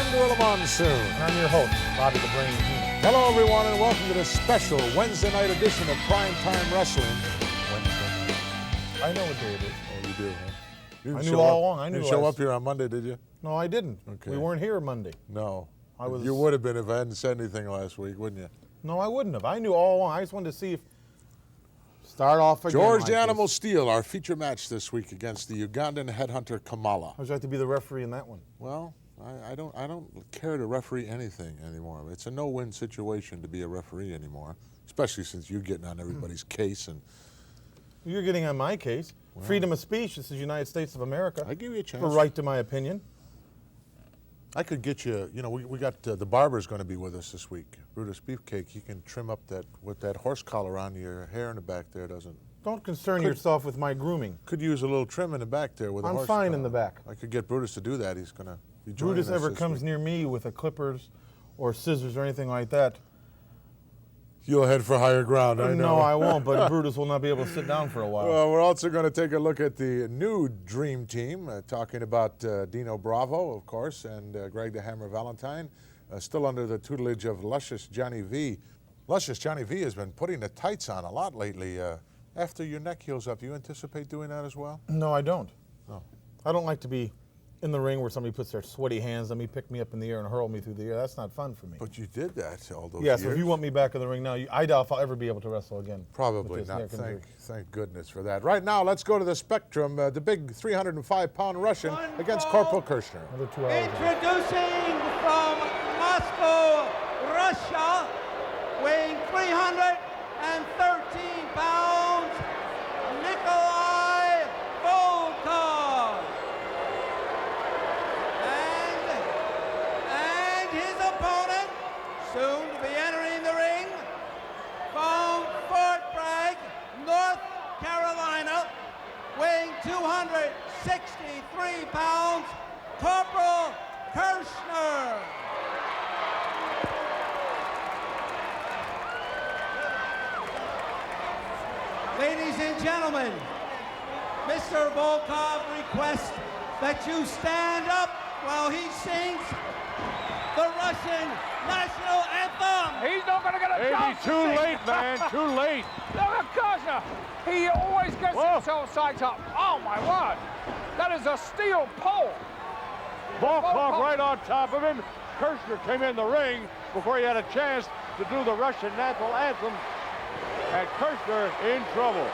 I'm Gorilla Monsoon. And I'm your host, Bobby the Brain Heenan. Hello, everyone, and welcome to this special Wednesday night edition of Prime Time Wrestling. Wednesday night. I know what day it is. Oh, you do, huh? You I knew all along. I knew. You didn't show up here on Monday, did you? No, I didn't. Okay. We weren't here Monday. No. I was. You would have been if I hadn't said anything last week, wouldn't you? No, I wouldn't have. I knew all along. I just wanted to see if. Start off again. George the Animal Steele, our feature match this week against the Ugandan headhunter Kamala. How'd you like to be the referee in that one? Well, I don't care to referee anything anymore. It's a no-win situation to be a referee anymore, especially since you're getting on everybody's case. And you're getting on my case. Well, freedom of speech. This is the United States of America. I give you a chance. For right to my opinion. I could get you, you know, we got the barber's going to be with us this week. Brutus Beefcake, he can trim up that, with that horse collar on, your hair in the back there doesn't. Don't concern yourself with my grooming. Could use a little trim in the back there with a horse I'm fine collar. in the back. I could get Brutus to do that. He's going to be joining us Brutus ever this comes week. near me with a clippers or scissors or anything like that. You'll head for higher ground, I know. No, I won't, but Brutus will not be able to sit down for a while. Well, we're also going to take a look at the new Dream Team, talking about Dino Bravo, of course, and Greg the Hammer Valentine, still under the tutelage of Luscious Johnny V. Luscious Johnny V has been putting the tights on a lot lately. After your neck heals up, you anticipate doing that as well? No, I don't. Oh. I don't like to be in the ring where somebody puts their sweaty hands on me, pick me up in the air, and hurl me through the air. That's not fun for me. But you did that all those years. Yeah, so if you want me back in the ring now, I doubt if I'll ever be able to wrestle again. Probably not. Thank goodness for that. Right now, let's go to the Spectrum, the big 305-pound Russian against Corporal Kirshner. Another 2 hours. Introducing from Moscow, Russia, weighing 313 pounds, Nikolai Volkov. And his opponent, soon to be entering the ring, from Fort Bragg, North Carolina, weighing 263 pounds, Corporal Kirshner. Ladies and gentlemen, Mr. Volkov requests that you stand up while he sings the Russian national anthem. He's not going to get a chance. Too late, man. Too late. Look at Kirshner. He always gets himself psyched up. Oh, my word. That is a steel pole. Volkov right on top of him. Kirshner came in the ring before he had a chance to do the Russian national anthem. And Kirshner in trouble.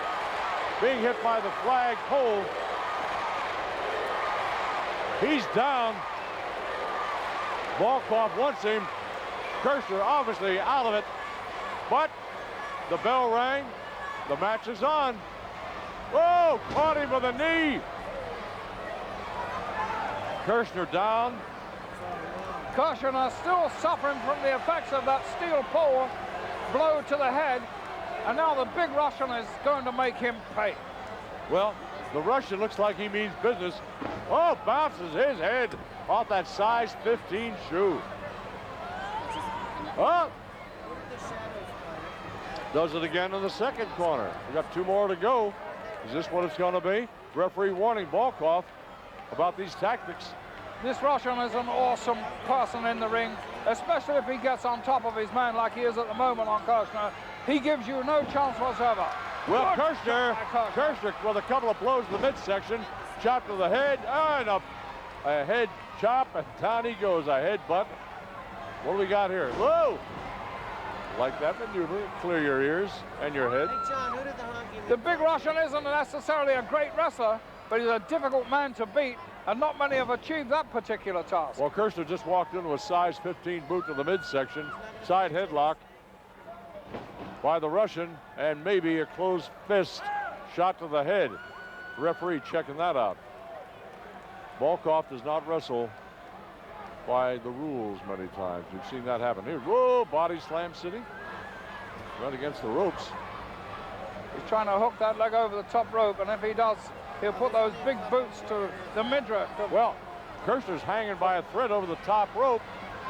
Being hit by the flag pole. He's down. Volkov wants him. Kirshner obviously out of it. But the bell rang. The match is on. Oh, caught him with a knee. Kirshner down. Kirshner still suffering from the effects of that steel pole blow to the head. And now the big Russian is going to make him pay. Well, the Russian looks like he means business. Oh, bounces his head off that size 15 shoe. Oh! Does it again in the second corner. We got 2 more to go. Is this what it's going to be? Referee warning Volkov about these tactics. This Russian is an awesome person in the ring, especially if he gets on top of his man like he is at the moment on Kirshner. He gives you no chance whatsoever. Well, Good Kirshner with a couple of blows in the midsection, chop to the head, and a head chop, and down he goes, a headbutt. What do we got here? Whoa! Like that maneuver, clear your ears and your head. Hey, John, who did the honky? The big Russian isn't necessarily a great wrestler, but he's a difficult man to beat, and not many have achieved that particular task. Well, Kirshner just walked into a size 15 boot to the midsection, side headlock by the Russian, and maybe a closed fist shot to the head. Referee checking that out. Volkov does not wrestle by the rules many times. We've seen that happen here. Whoa, body slam city. Right against the ropes. He's trying to hook that leg over the top rope, and if he does, he'll put those big boots to the midriff. Well, Kirshner's hanging by a thread over the top rope.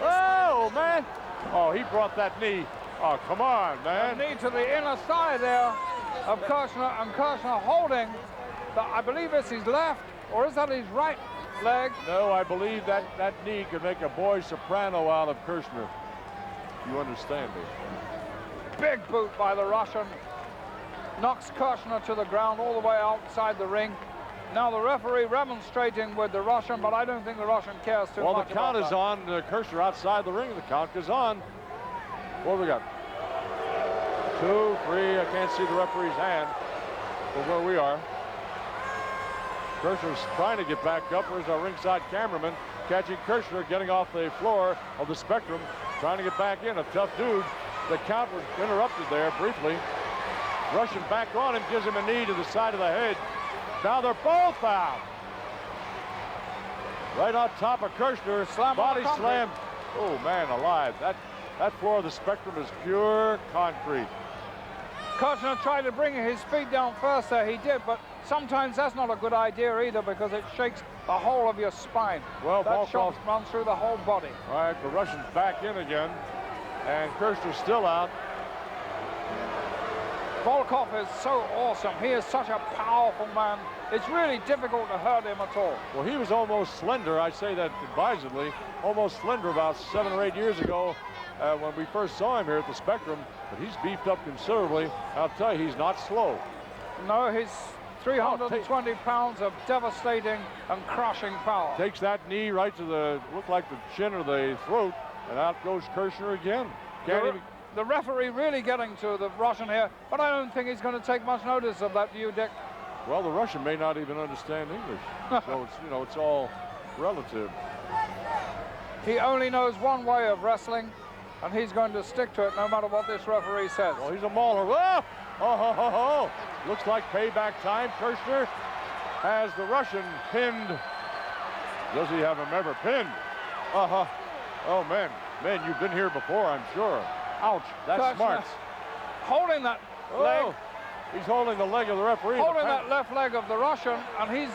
Oh, man. Oh, he brought that knee. Oh, come on, man. A knee to the inner thigh there of Kirshner, and Kirshner holding, I believe it's his left, or is that his right leg. No, I believe that knee could make a boy soprano out of Kirshner. You understand me? Big boot by the Russian. Knocks Kirshner to the ground all the way outside the ring. Now the referee remonstrating with the Russian, but I don't think the Russian cares too much. Well, the count is on. Kirshner outside the ring. The count is on. What do we got? 2, 3. I can't see the referee's hand from where we are. Kirshner's trying to get back up. Where's our ringside cameraman? Catching Kirshner, getting off the floor of the Spectrum, trying to get back in. A tough dude. The count was interrupted there briefly. Russian back on him, gives him a knee to the side of the head. Now they're both out. Right on top of Kirshner. Body slam. Oh, man alive. That floor of the Spectrum is pure concrete. Kirshner tried to bring his feet down first there. He did, but sometimes that's not a good idea either because it shakes the whole of your spine. Well, that shot runs through the whole body. All right, the Russian's back in again, and Kirshner's still out. Volkov is so awesome. He is such a powerful man. It's really difficult to hurt him at all. Well, he was almost slender. I say that advisedly. Almost slender about 7 or 8 years ago when we first saw him here at the Spectrum. But he's beefed up considerably. I'll tell you, he's not slow. No, he's 320 pounds of devastating and crushing power. Takes that knee right to the, look like the chin or the throat, and out goes Kirshner again. The referee really getting to the Russian here, but I don't think he's going to take much notice of that view, Dick. Well, the Russian may not even understand English, so it's, it's all relative. He only knows one way of wrestling, and he's going to stick to it no matter what this referee says. Well, he's a mauler. Oh, oh, oh, oh. Looks like payback time. Kirshner has the Russian pinned. Does he have him ever pinned? Uh-huh. Oh, man. Man, you've been here before, I'm sure. Ouch, that's smart. Holding that leg. He's holding the leg of the referee. Holding that left leg of the Russian, and he's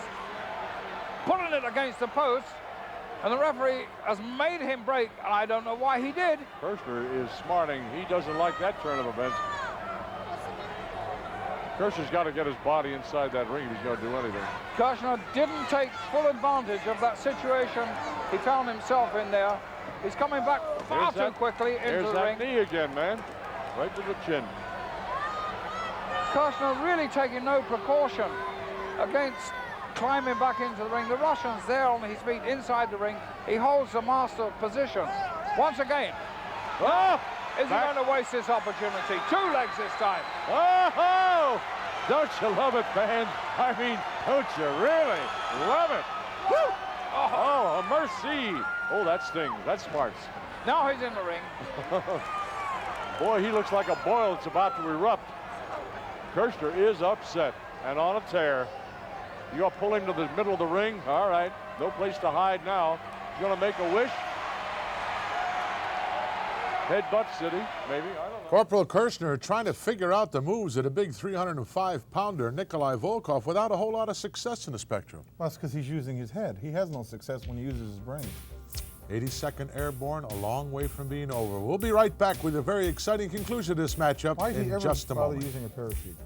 putting it against the post. And the referee has made him break, and I don't know why he did. Kirshner is smarting. He doesn't like that turn of events. Kirshner's got to get his body inside that ring if he's going to do anything. Kirshner didn't take full advantage of that situation. He found himself in there. He's coming back far too quickly into the ring. There's that knee again, man. Right to the chin. Kirshner really taking no precaution against climbing back into the ring. The Russian's there on his feet inside the ring. He holds the master position. Once again. Oh! Is he going to waste this opportunity? 2 legs this time. Oh! Don't you love it, fans? I mean, don't you really love it? Woo! Oh, a mercy. Oh, that stings. That smarts. Now he's in the ring. Boy, he looks like a boil that's about to erupt. Kirshner is upset and on a tear. You got to pull him to the middle of the ring. All right, no place to hide now. He's going to make a wish. Headbutt City, maybe, I don't know. Corporal Kirshner trying to figure out the moves at a big 305-pounder, Nikolai Volkov, without a whole lot of success in the Spectrum. Well, that's because he's using his head. He has no success when he uses his brain. 82nd Airborne, a long way from being over. We'll be right back with a very exciting conclusion of this matchup in just a moment. Why is he ever using a parachute?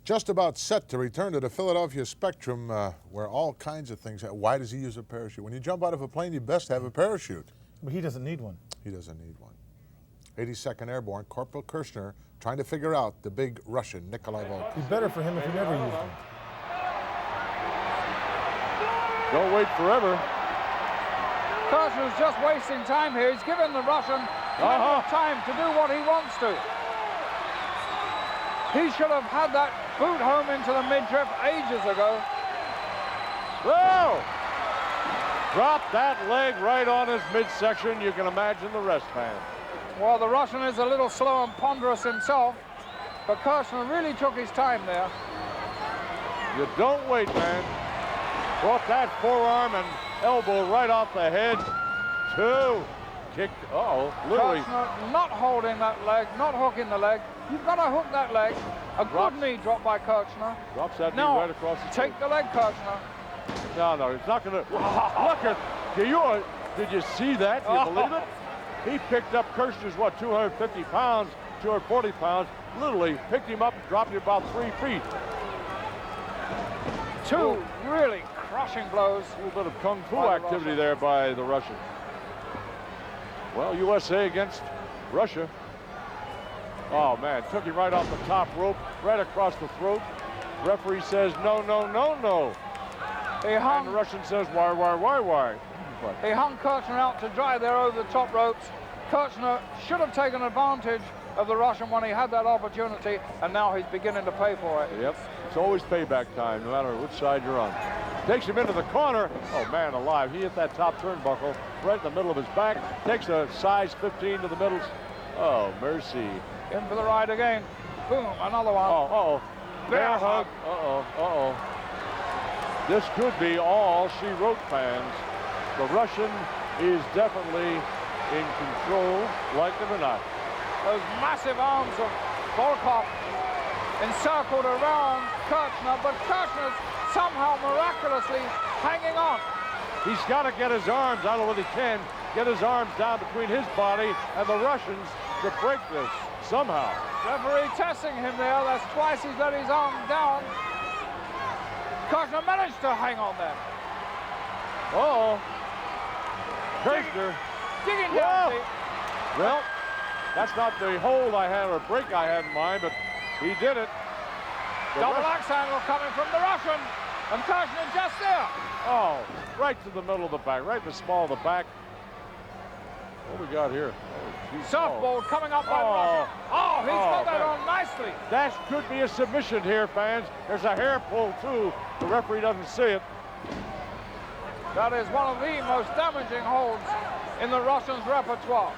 Just about set to return to the Philadelphia Spectrum, where all kinds of things. Why does he use a parachute? When you jump out of a plane, you best have a parachute. But he doesn't need one. He doesn't need one. 82nd Airborne, Corporal Kirshner, trying to figure out the big Russian, Nikolai Volkov. It'd be better for him if he never used one. Don't wait forever. Kirshner's just wasting time here. He's given the Russian plenty of time to do what he wants to. He should have had that boot home into the midriff ages ago. Whoa! Dropped that leg right on his midsection. You can imagine the rest, man. Well, the Russian is a little slow and ponderous himself, but Kirshner really took his time there. You don't wait, man. Brought that forearm and elbow right off the head. 2. Kicked, literally. Kirshner not holding that leg, not hooking the leg. You've got to hook that leg. A good knee drop by Kirshner. Drops that knee right across the take the leg, Kirshner. No, it's not going to. Look at, Did you see that? Do you believe it? He picked up Kirshner's, 250 pounds, 240 pounds, literally picked him up and dropped him about 3 feet. Two really crushing blows. A little bit of kung fu activity there by the Russian. Well, USA against Russia. Oh, man, took him right off the top rope, right across the throat. Referee says, no, no, no, no. And the Russian says, why? But He hung Kirchner out to dry there over the top ropes. Kirchner should have taken advantage of the Russian when he had that opportunity, and now he's beginning to pay for it. Yep, it's always payback time, no matter which side you're on. Takes him into the corner. Oh, man alive. He hit that top turnbuckle right in the middle of his back. Takes a size 15 to the middle. Oh, mercy. In for the ride again. Boom, another one. Oh, bear hug. This could be all she wrote, fans. The Russian is definitely in control, like it or not. Those massive arms of Volkov encircled around Kirchner, but Kirchner's somehow miraculously hanging on. He's got to get his arms, I don't know whether he can, get his arms down between his body and the Russians to break this somehow. Referee testing him there. That's twice he's let his arm down. Kirchner managed to hang on there. Kirchner. Digging down. Well, that's not the hold I had or break I had in mind, but he did it. Double axe handle coming from the Russian. And Kirchner just there. Oh, right to the middle of the back, right in the small of the back. What we got here? Softball coming up by the Russian. Oh, he's got that on nicely. That could be a submission here, fans. There's a hair pull, too. The referee doesn't see it. That is one of the most damaging holds in the Russians' repertoire.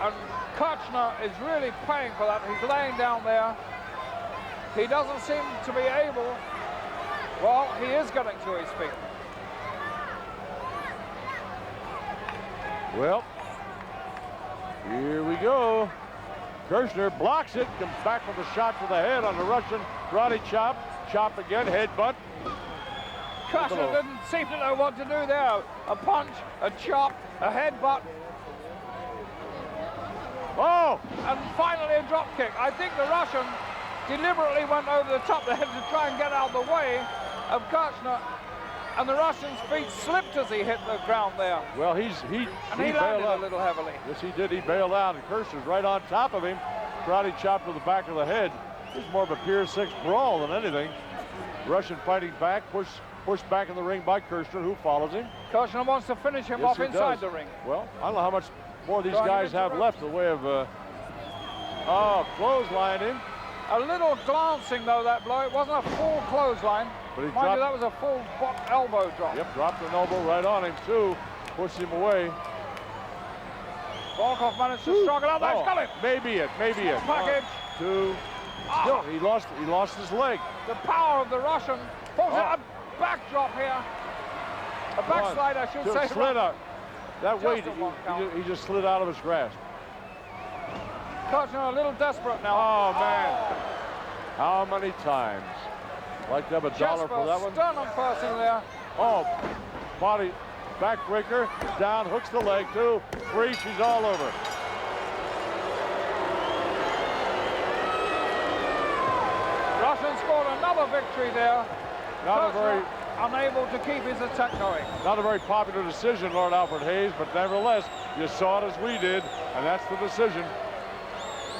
And Kirchner is really paying for that. He's laying down there. He doesn't seem to be able. Well, he is getting to his feet. Well, here we go. Kirchner blocks it, comes back with a shot to the head on the Russian. Karate chop, chop again, headbutt. Kirchner didn't seem to know what to do there. A punch, a chop, a headbutt. Oh! And finally a drop kick. I think the Russian deliberately went over the top of the head to try and get out of the way of Kirchner. And the Russian's feet slipped as he hit the ground there. Well, he landed bailed a little heavily. Yes, he did. He bailed out, and Kirchner's right on top of him. Karate chop to the back of the head. This is more of a Pier 6 brawl than anything. Russian fighting back, pushed back in the ring by Kirchner, who follows him. Kirchner wants to finish him off inside the ring. Well, I don't know how much more these guys have left in the way of, clothesline him. A little glancing, though, that blow. It wasn't a full clothesline. But he Mind you, that was a full elbow drop. Yep, dropped an elbow right on him, too. Pushed him away. Volkov managed to struggle out. That's got it. Maybe it. Package. 1, 2. Still, he lost his leg. The power of the Russian. A backdrop here. A backslide, I should say. Slid out. That Just weight, a one count. he just slid out of his grasp. Kirchner a little desperate now. Oh, man. How many times? Like to have $1 for that one. Sternum person there. Oh, body backbreaker. Down, hooks the leg, too. 3, she's all over. Russian scored another victory there. Unable to keep his attack going. Not a very popular decision, Lord Alfred Hayes, but nevertheless, you saw it as we did, and that's the decision.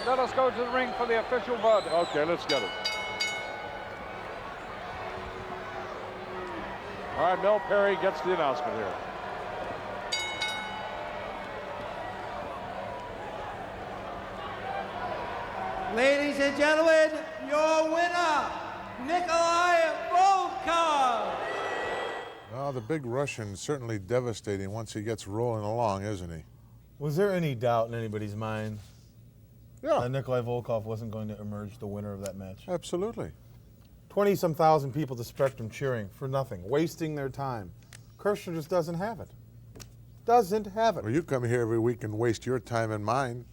Let us go to the ring for the official verdict. Okay, let's get it. All right, Mel Perry gets the announcement here. Ladies and gentlemen, your winner, Nikolai Volkov. Well, the big Russian's certainly devastating once he gets rolling along, isn't he? Was there any doubt in anybody's mind Yeah, that Nikolai Volkov wasn't going to emerge the winner of that match? absolutely. 20-some thousand people at the Spectrum cheering for nothing, wasting their time. Kirchner just doesn't have it. Doesn't have it. Well, you come here every week and waste your time and mine.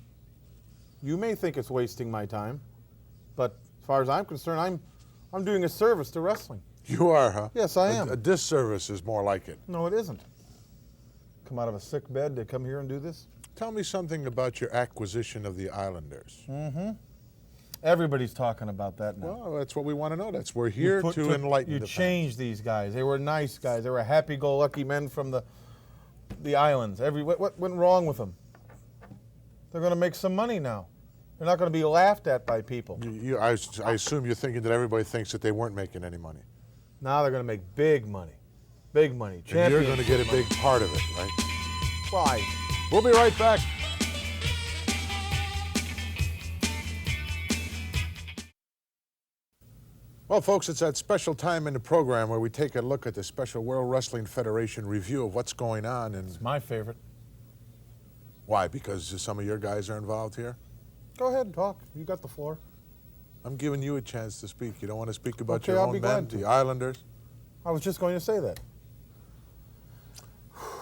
You may think it's wasting my time, but as far as I'm concerned, I'm doing a service to wrestling. You are, huh? Yes, I am. A disservice is more like it. No, it isn't. come out of a sick bed to come here and do this? Tell me something about your acquisition of the Islanders. Everybody's talking about that now. Well, that's what we want to know. We're here to enlighten You the changed these guys. They were nice guys. They were happy-go-lucky men from the islands. What went wrong with them? They're going to make some money now. They're not going to be laughed at by people. I assume you're thinking that everybody thinks that they weren't making any money. Now they're going to make big money. Big money. And you're going to get a big part of it, right? Why? We'll be right back. Well, folks, it's that special time in the program where we take a look at the Special World Wrestling Federation review of what's going on. And It's my favorite. why? Because some of your guys are involved here? Go ahead and talk. You got the floor. I'm giving you a chance to speak. You don't want to speak about Okay, your I'll own be men, glad to. the Islanders? I was just going to say that.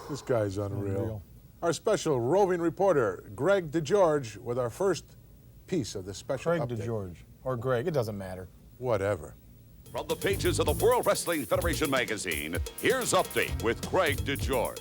This guy's unreal. Unreal. Our special roving reporter, Greg DeGeorge, with our first piece of the special Craig update. DeGeorge. Or Greg. It doesn't matter. Whatever. From the pages of the World Wrestling Federation magazine, here's Update with Craig DeGeorge.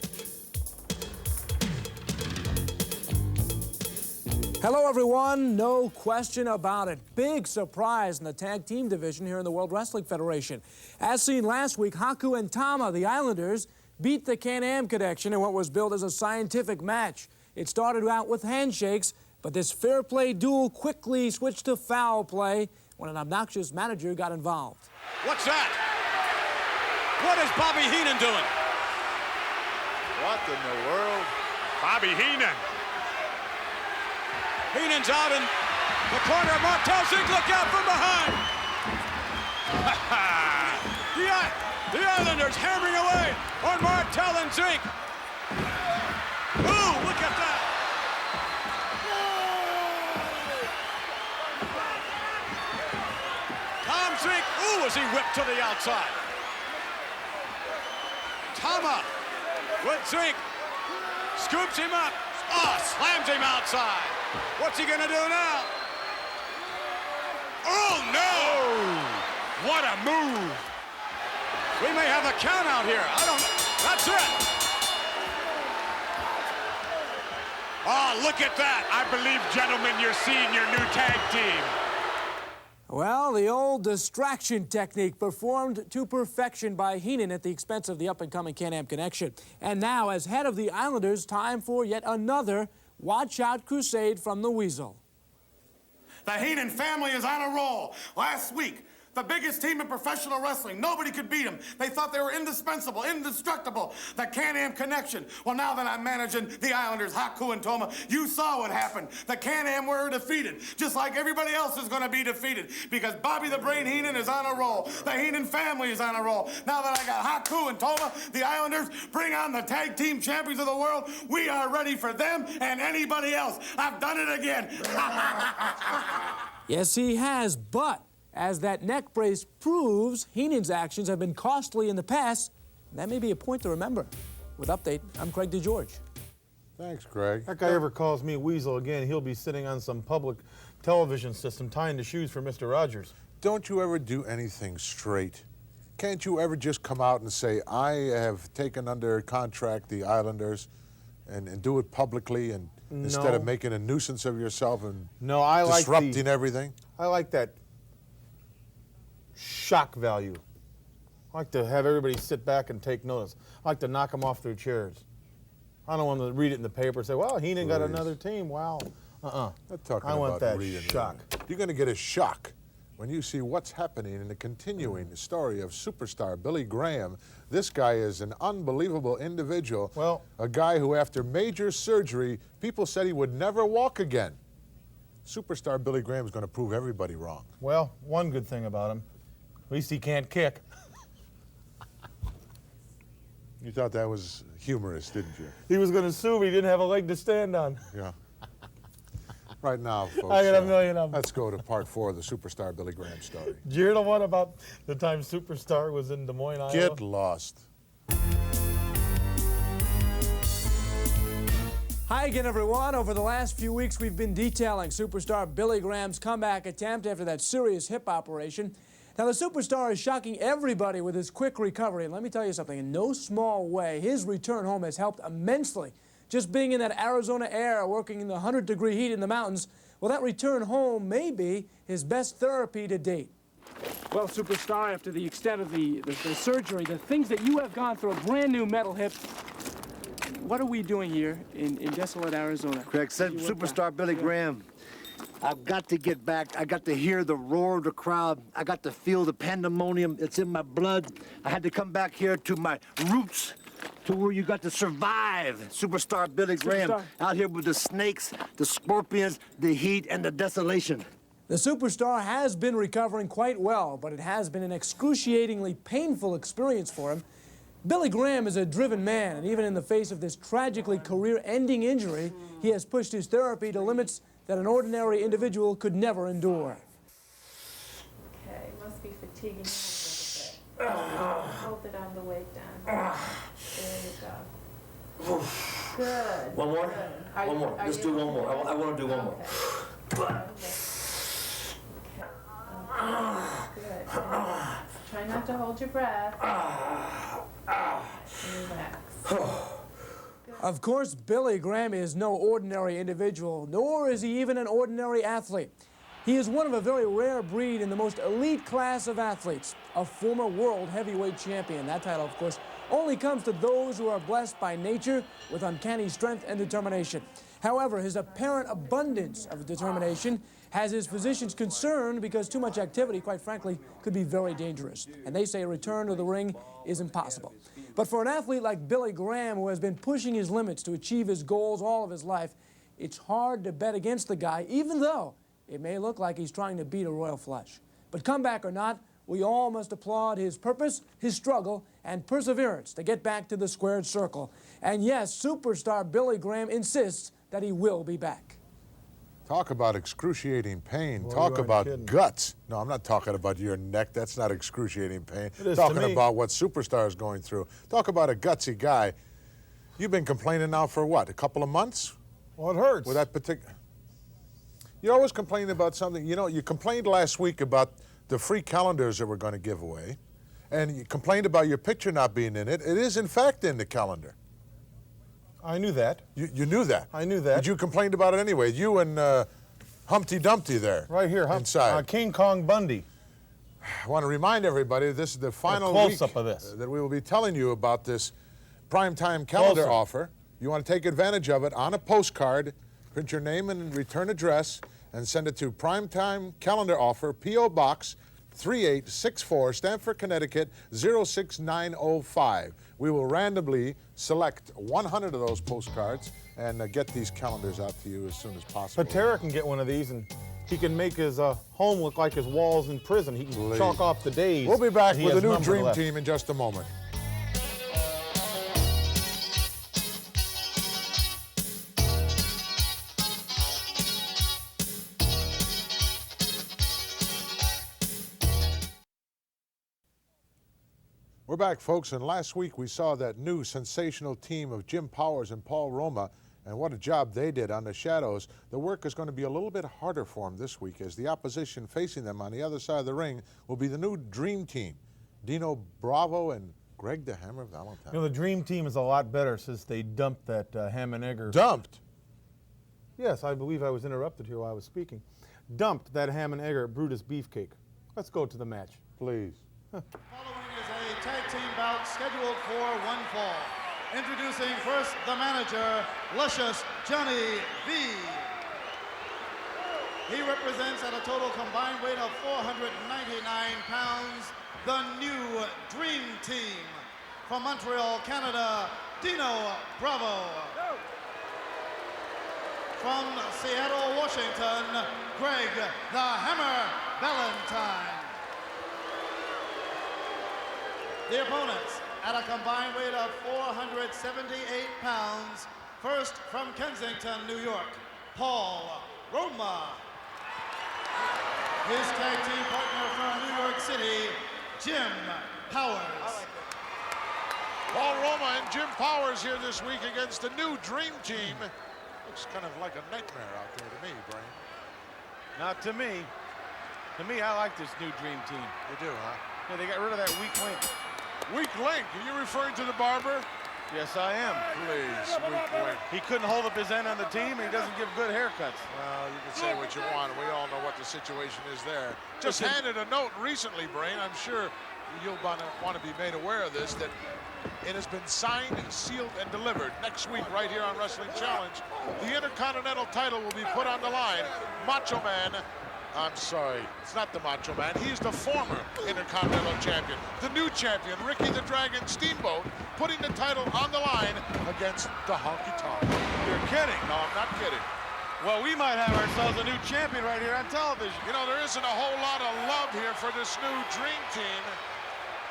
Hello, everyone. No question about it. Big surprise in the tag team division here in the World Wrestling Federation. As seen last week, Haku and Tama, the Islanders, beat the Can-Am Connection in what was billed as a scientific match. It started out with handshakes, but this fair play duel quickly switched to foul play when an obnoxious manager got involved. What's that? What is Bobby Heenan doing? What in the world? Bobby Heenan. Heenan's out in the corner of Martel Zink. Look out from behind. the Islanders hammering away on Martel and Zink. Ooh, look at that. Tom Zink, ooh, as he whipped to the outside. Tama with Zink, scoops him up, slams him outside. What's he gonna do now? Oh no! What a move! We may have a count out here. I don't know. That's it. Oh, look at that. I believe, gentlemen, you're seeing your new tag team. Well, the old distraction technique performed to perfection by Heenan at the expense of the up-and-coming Can-Am Connection. And now, as head of the Islanders, time for yet another watch-out crusade from the Weasel. The Heenan family is on a roll. Last week, the biggest team in professional wrestling. Nobody could beat them. They thought they were indispensable, indestructible. The Can-Am Connection. Well, now that I'm managing the Islanders, Haku and Toma, you saw what happened. The Can-Am were defeated, just like everybody else is going to be defeated, because Bobby the Brain Heenan is on a roll. The Heenan family is on a roll. Now that I got Haku and Toma, the Islanders, bring on the tag team champions of the world. We are ready for them and anybody else. I've done it again. Yes, he has, but as that neck brace proves, Heenan's actions have been costly in the past. That may be a point to remember. With Update, I'm Craig DeGeorge. Thanks, Greg. That guy ever calls me Weasel again, he'll be sitting on some public television system tying the shoes for Mr. Rogers. Don't you ever do anything straight? Can't you ever just come out and say, I have taken under contract the Islanders and do it publicly and instead of making a nuisance of yourself and disrupting everything? I like that shock value. I like to have everybody sit back and take notice. I like to knock them off their chairs. I don't want to read it in the paper and say, well, Heenan got another team. Wow. Not talking I want about that reading shock. You're going to get a shock when you see what's happening in the continuing story of superstar Billy Graham. This guy is an unbelievable individual. Well, a guy who, after major surgery, people said he would never walk again. Superstar Billy Graham is going to prove everybody wrong. well, one good thing about him, at least he can't kick. You thought that was humorous, didn't you? He was going to sue me. He didn't have a leg to stand on. Yeah. Right now, folks, I got a million of them. let's go to part 4 of the Superstar Billy Graham story. Did you hear the one about the time Superstar was in Des Moines, Iowa? Get lost. Hi again, everyone. Over the last few weeks, we've been detailing superstar Billy Graham's comeback attempt after that serious hip operation. Now, the superstar is shocking everybody with his quick recovery. And let me tell you something, in no small way, his return home has helped immensely. Just being in that Arizona air, working in the 100-degree heat in the mountains, well, that return home may be his best therapy to date. Well, superstar, after the extent of the surgery, the things that you have gone through, a brand new metal hip, what are we doing here in desolate Arizona? Craig said, superstar Billy Graham, I've got to get back. I got to hear the roar of the crowd. I got to feel the pandemonium. It's in my blood. I had to come back here to my roots, to where you got to survive. Superstar Billy Graham, out here with the snakes, the scorpions, the heat, and the desolation. The superstar has been recovering quite well, but it has been an excruciatingly painful experience for him. Billy Graham is a driven man, and even in the face of this tragically career-ending injury, he has pushed his therapy to limits that an ordinary individual could never endure. Okay, must be fatiguing you a little bit. Hold it on the way down. There you go. Good. One more? Good. One more. Let's do one more. I want to do one more. Okay. Good. Try not to hold your breath. Relax. Of course, Billy Graham is no ordinary individual, nor is he even an ordinary athlete. He is one of a very rare breed in the most elite class of athletes, a former world heavyweight champion. That title, of course, only comes to those who are blessed by nature with uncanny strength and determination. However, his apparent abundance of determination has his physicians concerned because too much activity, quite frankly, could be very dangerous. And they say a return to the ring is impossible. But for an athlete like Billy Graham, who has been pushing his limits to achieve his goals all of his life, it's hard to bet against the guy, even though it may look like he's trying to beat a royal flush. But comeback or not, we all must applaud his purpose, his struggle, and perseverance to get back to the squared circle. And yes, superstar Billy Graham insists that he will be back. Talk about excruciating pain. Boy, Talk you ain't about kidding. guts. No, I'm not talking about your neck. That's not excruciating pain. It is to Talking me. about what Superstar is going through. Talk about a gutsy guy. You've been complaining now for what, a couple of months? Well, it hurts. With that particular... You're always complaining about something. You know, you complained last week about the free calendars that we're going to give away. And you complained about your picture not being in it. It is, in fact, in the calendar. I knew that. You knew that? I knew that. But you complained about it anyway. You and Humpty Dumpty there. Right here, inside. King Kong Bundy. I want to remind everybody this is the final close-up week of this. that we will be telling you about this primetime calendar Close-up. offer. You want to take advantage of it on a postcard, print your name and return address, and send it to Primetime Calendar Offer, P.O. Box 3864, Stamford, Connecticut 06905. We will randomly select 100 of those postcards and get these calendars out to you as soon as possible. Patera can get one of these, and he can make his home look like his walls in prison. He can chalk off the days. We'll be back he with a has new numbered Dream left. Team in just a moment. We're back, folks, and last week we saw that new sensational team of Jim Powers and Paul Roma, and what a job they did on the Shadows. The work is going to be a little bit harder for them this week, as the opposition facing them on the other side of the ring will be the new Dream Team, Dino Bravo and Greg the Hammer Valentine. You know, the Dream Team is a lot better since they dumped that Ham and Egger. Dumped? Yes, I believe I was interrupted here while I was speaking. Dumped that Ham and Egger Brutus Beefcake. Let's go to the match. Please. Following is a tag team bout scheduled for one fall. Introducing first the manager, Luscious Johnny V. He represents at a total combined weight of 499 pounds, the new Dream Team. From Montreal, Canada, Dino Bravo. From Seattle, Washington, Greg the Hammer Valentine. The opponents at a combined weight of 478 pounds, first from Kensington, New York, Paul Roma. His tag team partner from New York City, Jim Powers. Paul Roma and Jim Powers here this week against the new Dream Team. Looks kind of like a nightmare out there to me, Brian. Not to me. To me, I like this new Dream Team. You do, huh? Yeah, they got rid of that weak link. Weak link? Are you referring to the barber? Yes, I am. Please, weak link. He couldn't hold up his end on the team, and he doesn't give good haircuts. Well, you can say what you want. We all know what the situation is there. Just handed a note recently, Brain. I'm sure you'll want to be made aware of this, that it has been signed, sealed, and delivered. Next week, right here on Wrestling Challenge, the Intercontinental title will be put on the line. Macho Man, I'm sorry, it's not the Macho Man. He's the former Intercontinental Champion. The new champion, Ricky the Dragon Steamboat, putting the title on the line against the Honky Tonk. You're kidding. No, I'm not kidding. Well, we might have ourselves a new champion right here on television. You know, there isn't a whole lot of love here for this new Dream Team.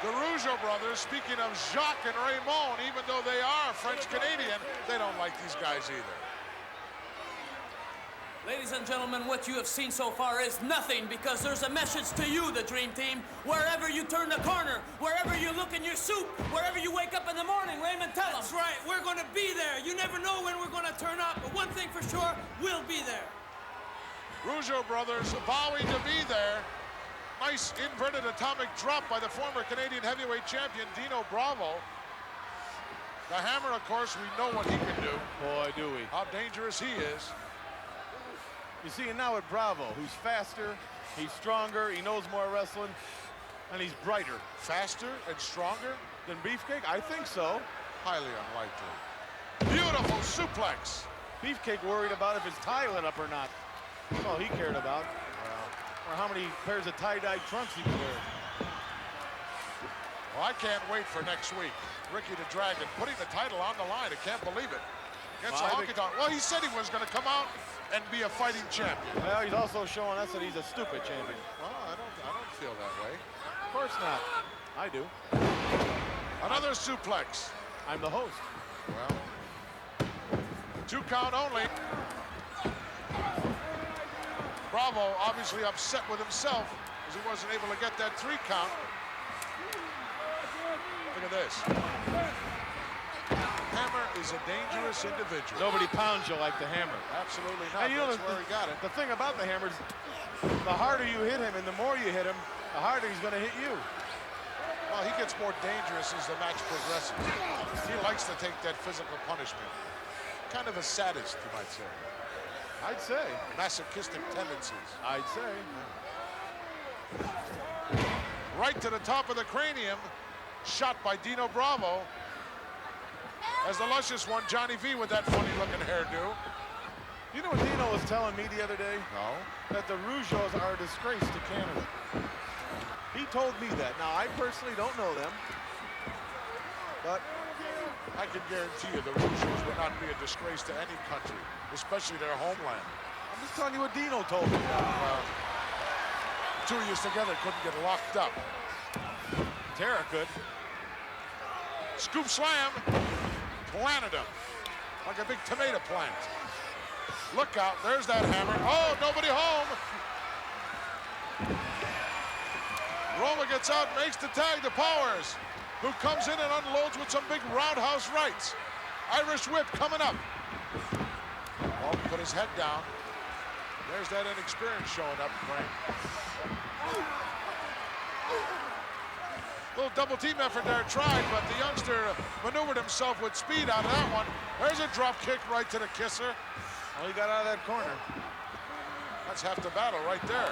The Rougeau brothers, speaking of Jacques and Raymond, even though they are French-Canadian, they don't like these guys either. Ladies and gentlemen, what you have seen so far is nothing, because there's a message to you, the Dream Team. Wherever you turn the corner, wherever you look in your soup, wherever you wake up in the morning, Raymond, tell them. That's right, we're going to be there. You never know when we're going to turn up, but one thing for sure, we'll be there. Rougeau brothers vowing to be there. Nice inverted atomic drop by the former Canadian heavyweight champion, Dino Bravo. The Hammer, of course, we know what he can do. Boy, do we. How dangerous he is. You see it now with Bravo, who's faster, he's stronger, he knows more wrestling, and he's brighter. Faster and stronger? Than Beefcake? I think so. Highly unlikely. Beautiful suplex. Beefcake worried about if his tie lit up or not. That's all he cared about. Or how many pairs of tie-dye trunks he wear. Well, I can't wait for next week. Ricky the Dragon putting the title on the line. I can't believe it. Against the Honky Tonk. Well, he said he was going to come out and be a fighting champion. Well, he's also showing us that he's a stupid champion. Well, I don't feel that way. Of course not. I do. Another suplex. I'm the host. Well, 2 count only. Bravo obviously upset with himself as he wasn't able to get that 3 count. Look at this. Hammer is a dangerous individual. Nobody pounds you like the Hammer. Absolutely not. And you know, that's where he got it. The thing about the Hammer is the harder you hit him and the more you hit him, the harder he's going to hit you. Well, he gets more dangerous as the match progresses. He likes to take that physical punishment. Kind of a sadist, you might say. I'd say. Masochistic tendencies. I'd say. Right to the top of the cranium. Shot by Dino Bravo. As the luscious one, Johnny V, with that funny-looking hairdo. You know what Dino was telling me the other day? No. That the Rougeaus are a disgrace to Canada. He told me that. Now, I personally don't know them. But I can guarantee you the Rougeaus would not be a disgrace to any country, especially their homeland. I'm just telling you what Dino told me. Two of you together couldn't get locked up. Tara could. Scoop slam. Planted him like a big tomato plant. Look out, there's that Hammer. Oh, nobody home. Roma gets out, makes the tag to Powers, who comes in and unloads with some big roundhouse rights. Irish whip coming up. Oh, put his head down. There's that inexperience showing up, Frank. Little double team effort there tried, but the youngster maneuvered himself with speed out of that one. There's a drop kick right to the kisser. Well, he got out of that corner. That's half the battle right there.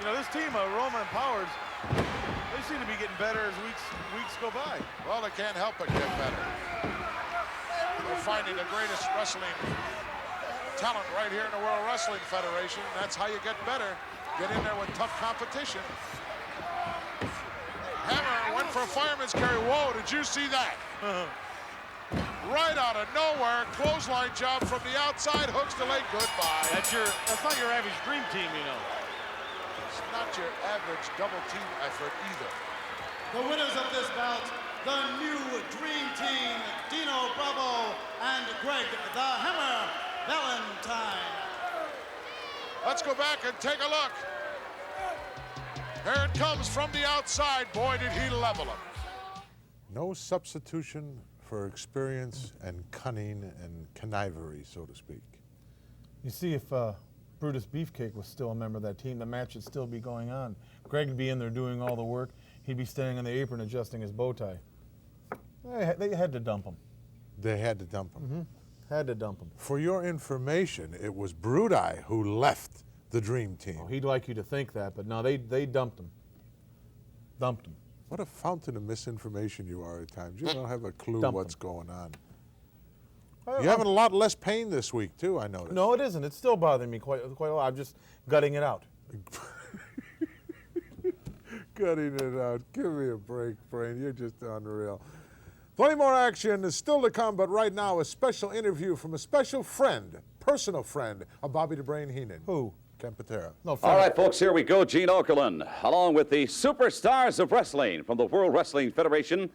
You know, this team of Roma and Powers, they seem to be getting better as weeks go by. Well, they can't help but get better. We're finding the greatest wrestling talent right here in the World Wrestling Federation. That's how you get better. Get in there with tough competition. Hammer went for a fireman's carry. Whoa, did you see that? Right out of nowhere, clothesline job from the outside, hooks the leg, goodbye. That's not your average Dream Team, you know. It's not your average double team effort either. The winners of this bout, the new Dream Team, Dino Bravo and Greg the Hammer Valentine. Let's go back and take a look. Here it comes from the outside. Boy, did he level him. No substitution for experience and cunning and connivery, so to speak. You see, if Brutus Beefcake was still a member of that team, the match would still be going on. Greg would be in there doing all the work. He'd be standing on the apron adjusting his bow tie. They had to dump him. They had to dump him. Mm-hmm. Had to dump him. For your information, it was Brudi who left the Dream Team. Oh, he'd like you to think that, but no, they dumped him. Dumped him. What a fountain of misinformation you are at times. You don't have a clue what's going on. You're having a lot less pain this week, too, I noticed. No, it isn't. It's still bothering me quite a lot. I'm just gutting it out. Gutting it out. Give me a break, Brain. You're just unreal. Plenty more action is still to come, but right now, a special interview from a special friend, personal friend of Bobby the Brain Heenan. Who? Ken Patera. All right, folks, here we go. Gene Okerlund, along with the superstars of wrestling from the World Wrestling Federation,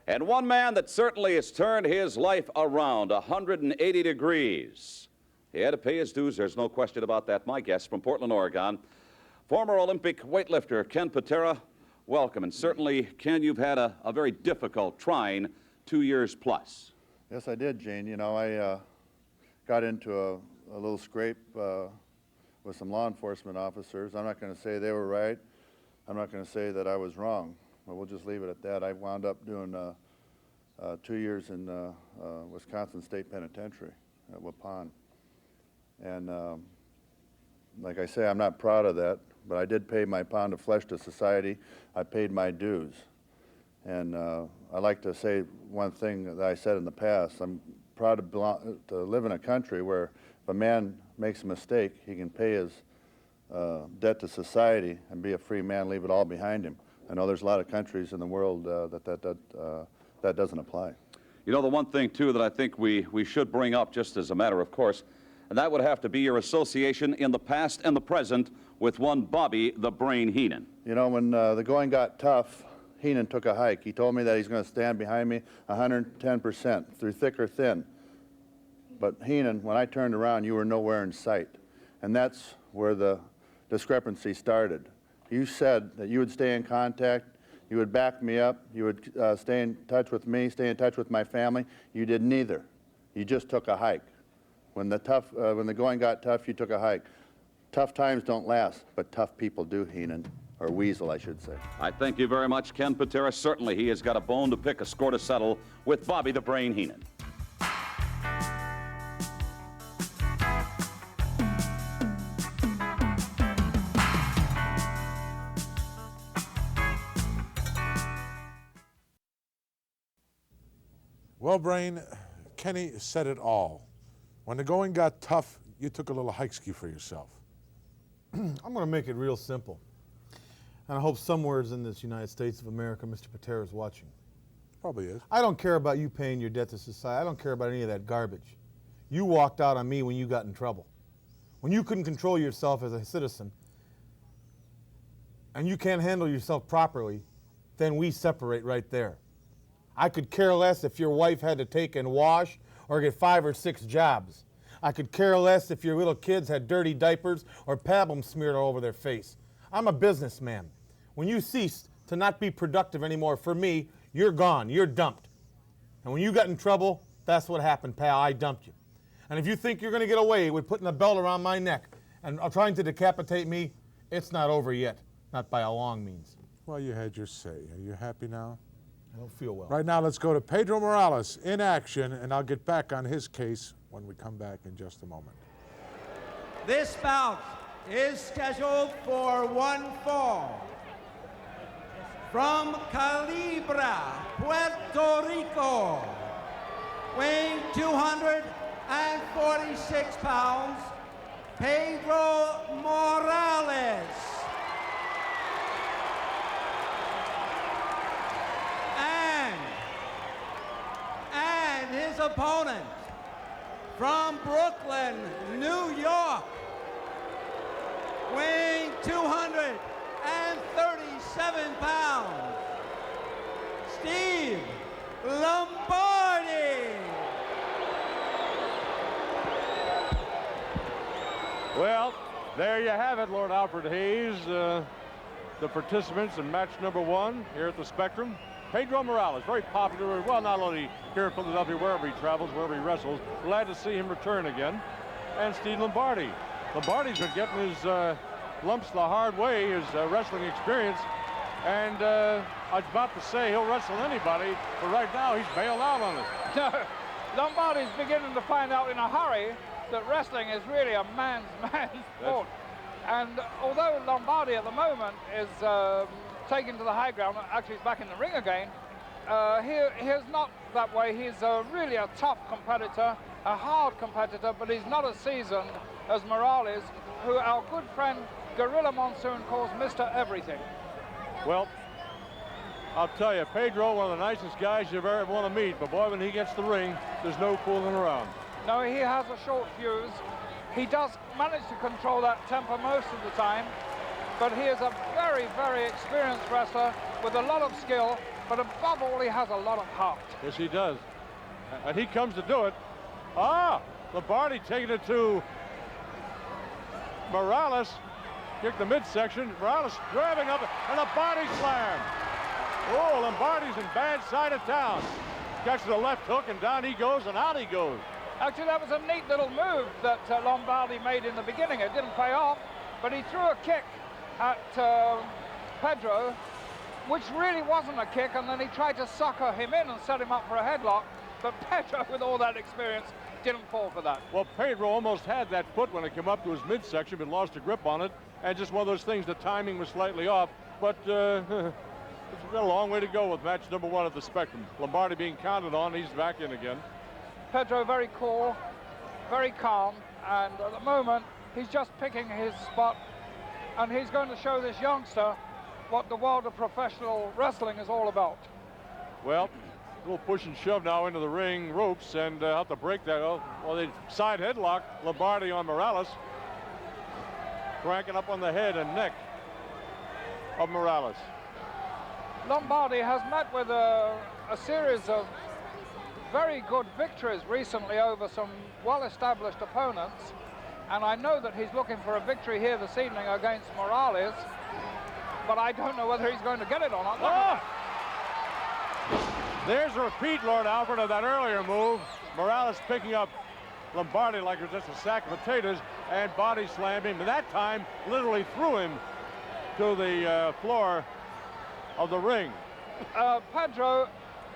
and one man that certainly has turned his life around 180 degrees. He had to pay his dues, there's no question about that. My guest from Portland, Oregon, former Olympic weightlifter Ken Patera. Welcome, and certainly, Ken, you've had a very difficult, trying 2 years plus. Yes, I did, Gene. You know, I got into a little scrape with some law enforcement officers. I'm not going to say they were right. I'm not going to say that I was wrong, but we'll just leave it at that. I wound up doing 2 years in Wisconsin State Penitentiary at Waupun. And like I say, I'm not proud of that, but I did pay my pound of flesh to society. I paid my dues. And I like to say one thing that I said in the past. I'm proud to live in a country where if a man makes a mistake, he can pay his debt to society and be a free man, leave it all behind him. I know there's a lot of countries in the world that doesn't apply. You know, the one thing, too, that I think we should bring up just as a matter of course, and that would have to be your association in the past and the present with one Bobby the Brain Heenan. You know, when the going got tough, Heenan took a hike. He told me that he's going to stand behind me 110% through thick or thin. But Heenan, when I turned around, you were nowhere in sight. And that's where the discrepancy started. You said that you would stay in contact, you would back me up, you would stay in touch with me, stay in touch with my family. You did neither. You just took a hike. When the going got tough, you took a hike. Tough times don't last, but tough people do, Heenan. Or Weasel, I should say. I thank you very much, Ken Patera. Certainly he has got a bone to pick, a score to settle with Bobby the Brain Heenan. Well, Brain, Kenny said it all. When the going got tough, you took a little hike ski for yourself. I'm going to make it real simple. And I hope somewhere in this United States of America, Mr. Patera is watching. Probably is. I don't care about you paying your debt to society. I don't care about any of that garbage. You walked out on me when you got in trouble. When you couldn't control yourself as a citizen, and you can't handle yourself properly, then we separate right there. I could care less if your wife had to take and wash or get 5 or 6 jobs. I could care less if your little kids had dirty diapers or pablum smeared all over their face. I'm a businessman. When you cease to not be productive anymore for me, you're gone, you're dumped. And when you got in trouble, that's what happened, pal, I dumped you. And if you think you're gonna get away with putting a belt around my neck and trying to decapitate me, it's not over yet, not by a long means. Well, you had your say. Are you happy now? I don't feel well. Right now, let's go to Pedro Morales in action, and I'll get back on his case when we come back in just a moment. This bout is scheduled for one fall. From Calibra, Puerto Rico, weighing 246 pounds, Pedro Morales. And his opponent, from Brooklyn, New York, weighing 237 pounds, Steve Lombardi. Well, there you have it, Lord Alfred Hayes. The participants in match number 1 here at the Spectrum. Pedro Morales, very popular, well, not only here in Philadelphia, wherever he travels, wherever he wrestles. Glad to see him return again. And Steve Lombardi, Lombardi's been getting his lumps the hard way, his wrestling experience. And I was about to say he'll wrestle anybody, but right now he's bailed out on it. No, Lombardi's beginning to find out in a hurry that wrestling is really a man's sport. And although Lombardi at the moment is taken to the high ground, actually he's back in the ring again, he is not that way. He's really a tough competitor, a hard competitor, but he's not as seasoned as Morales, who our good friend Gorilla Monsoon calls Mr. Everything. Well, I'll tell you, Pedro, one of the nicest guys you've ever want to meet, but boy, when he gets the ring, there's no fooling around. No, he has a short fuse. He does manage to control that temper most of the time, but he is a very, very experienced wrestler with a lot of skill, but above all, he has a lot of heart. Yes, he does. And he comes to do it. Ah, Lombardi taking it to Morales. Kick the midsection. Morales grabbing up and a body slam. Oh, Lombardi's in bad side of town. Catches a left hook and down he goes and out he goes. Actually, that was a neat little move that Lombardi made in the beginning. It didn't pay off, but he threw a kick at Pedro, which really wasn't a kick, and then he tried to sucker him in and set him up for a headlock, but Pedro, with all that experience, didn't fall for that. Well, Pedro almost had that foot when it came up to his midsection, but lost a grip on it, and just one of those things, the timing was slightly off, but it's got a long way to go with match number 1 at the Spectrum. Lombardi being counted on, he's back in again. Pedro very cool, very calm, and at the moment, he's just picking his spot, and he's going to show this youngster what the world of professional wrestling is all about. Well, a little push and shove now into the ring ropes, and have to break that. Well, they side headlock, Lombardi on Morales, cranking up on the head and neck of Morales. Lombardi has met with a series of very good victories recently over some well-established opponents, and I know that he's looking for a victory here this evening against Morales, but I don't know whether he's going to get it or not. Oh! There's a repeat, Lord Alfred, of that earlier move. Morales picking up Lombardi like it was just a sack of potatoes and body slammed him, and that time literally threw him to the floor of the ring. Pedro,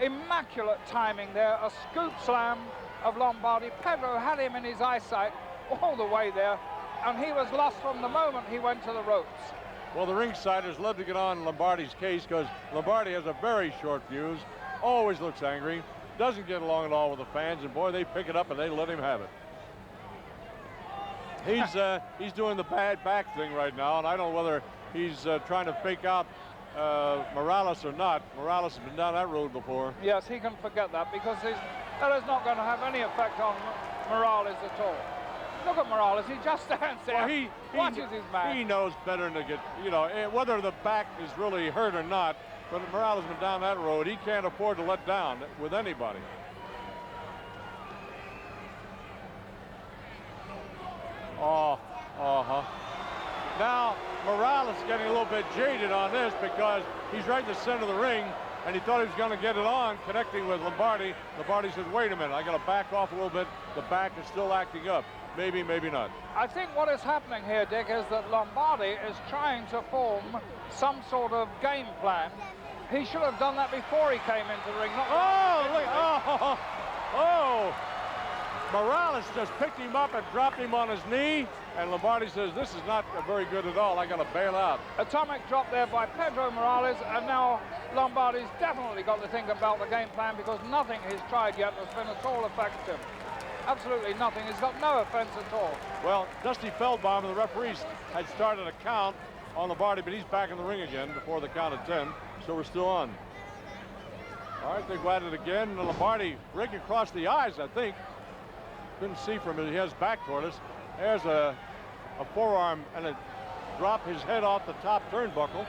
immaculate timing there, a scoop slam of Lombardi. Pedro had him in his eyesight all the way there, and he was lost from the moment he went to the ropes. Well, the ringsiders love to get on Lombardi's case because Lombardi has a very short fuse, always looks angry, doesn't get along at all with the fans, and boy, they pick it up and they let him have it. He's doing the bad back thing right now, and I don't know whether he's trying to fake out Morales or not. Morales has been down that road before. Yes, he can forget that because that is not going to have any effect on Morales at all. Look at Morales, he just stands there, well, watches his man. He knows better than to get, you know, whether the back is really hurt or not, but Morales has been down that road. He can't afford to let down with anybody. Oh, Now, Morales is getting a little bit jaded on this because he's right in the center of the ring, and he thought he was going to get it on, connecting with Lombardi. Lombardi said, wait a minute, I got to back off a little bit. The back is still acting up. Maybe, maybe not. I think what is happening here, Dick, is that Lombardi is trying to form some sort of game plan. He should have done that before he came into the ring. Morales just picked him up and dropped him on his knee, and Lombardi says, this is not very good at all. I got to bail out. Atomic drop there by Pedro Morales, and now Lombardi's definitely got to think about the game plan because nothing he's tried yet has been at all effective. Absolutely nothing. He's got no offense at all. Well, Dusty Feldbaum, the referees, had started a count on Lombardi, but he's back in the ring again before the count of 10, so we're still on. All right, they go at it again, and Lombardi breaking across the eyes, I think. Couldn't see from it. He has back toward us. There's a forearm and a drop his head off the top turnbuckle.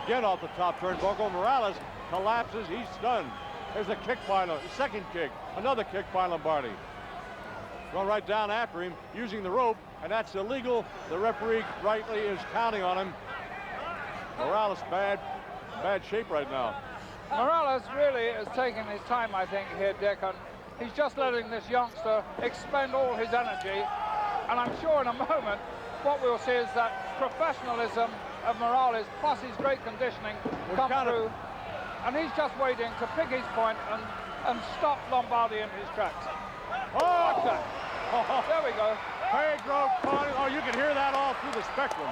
Again off the top turnbuckle. Morales collapses. He's stunned. There's a kick by the second kick. Another kick by Lombardi. Going right down after him, using the rope, and that's illegal. The referee rightly is counting on him. Morales bad shape right now. Morales really is taking his time, I think, here, Dick, and he's just letting this youngster expend all his energy And I'm sure in a moment what we'll see is that professionalism of Morales plus his great conditioning come through. And he's just waiting to pick his point and stop Lombardi in his tracks. Oh! Watch that. There we go. Pedro caught it. Oh, you can hear that all through the spectrum.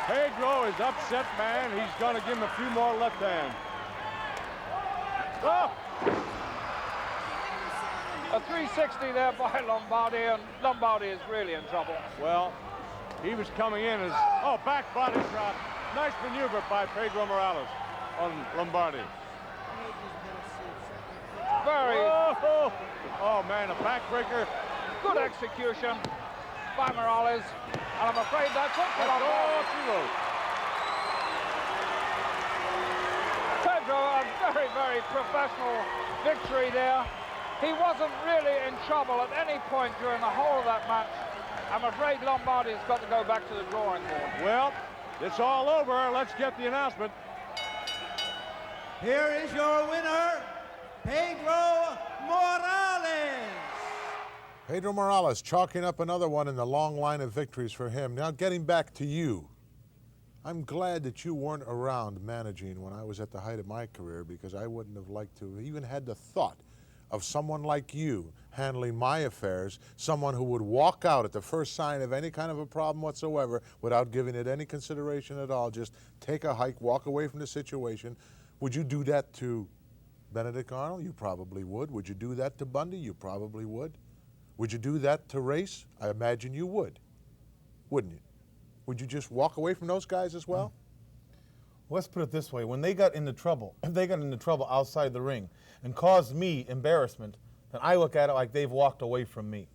Pedro is upset, man. He's going to give him a few more left hands. Oh! A 360 there by Lombardi, and Lombardi is really in trouble. Well, he was coming in as, oh, back body drop. Nice maneuver by Pedro Morales on Lombardi. Very. Oh, man, a backbreaker. Good execution by Morales, and I'm afraid that's it for Lombardi. Pedro, a very, very professional victory there. He wasn't really in trouble at any point during the whole of that match. I'm afraid Lombardi's got to go back to the drawing board. Well, it's all over. Let's get the announcement. Here is your winner, Pedro Morales. Pedro Morales chalking up another one in the long line of victories for him. Now getting back to you. I'm glad that you weren't around managing when I was at the height of my career, because I wouldn't have liked to have even had the thought of someone like you handling my affairs, someone who would walk out at the first sign of any kind of a problem whatsoever without giving it any consideration at all, just take a hike, walk away from the situation. Would you do that to Benedict Arnold? You probably would. Would you do that to Bundy? You probably would. Would you do that to Race? I imagine you would, wouldn't you? Would you just walk away from those guys as well? Let's put it this way. When they got into trouble, if they got into trouble outside the ring and caused me embarrassment, then I look at it like they've walked away from me.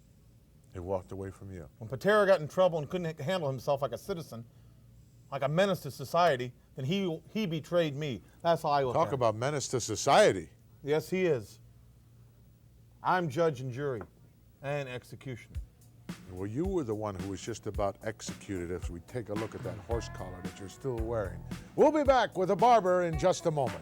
They walked away from you. When Patera got in trouble and couldn't handle himself like a citizen, like a menace to society, then he betrayed me. That's how I look at it. Talk about menace to society. Yes, he is. I'm judge and jury and executioner. Well, you were the one who was just about executed as we take a look at that horse collar that you're still wearing. We'll be back with a barber in just a moment.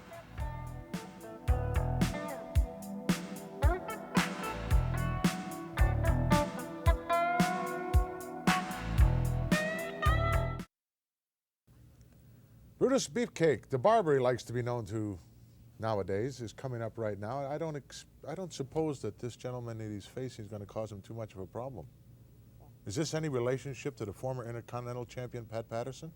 Brutus Beefcake, the barber he likes to be known to nowadays, is coming up right now. I don't suppose that this gentleman that he's facing is going to cause him too much of a problem. Is this any relationship to the former Intercontinental Champion Pat Patterson?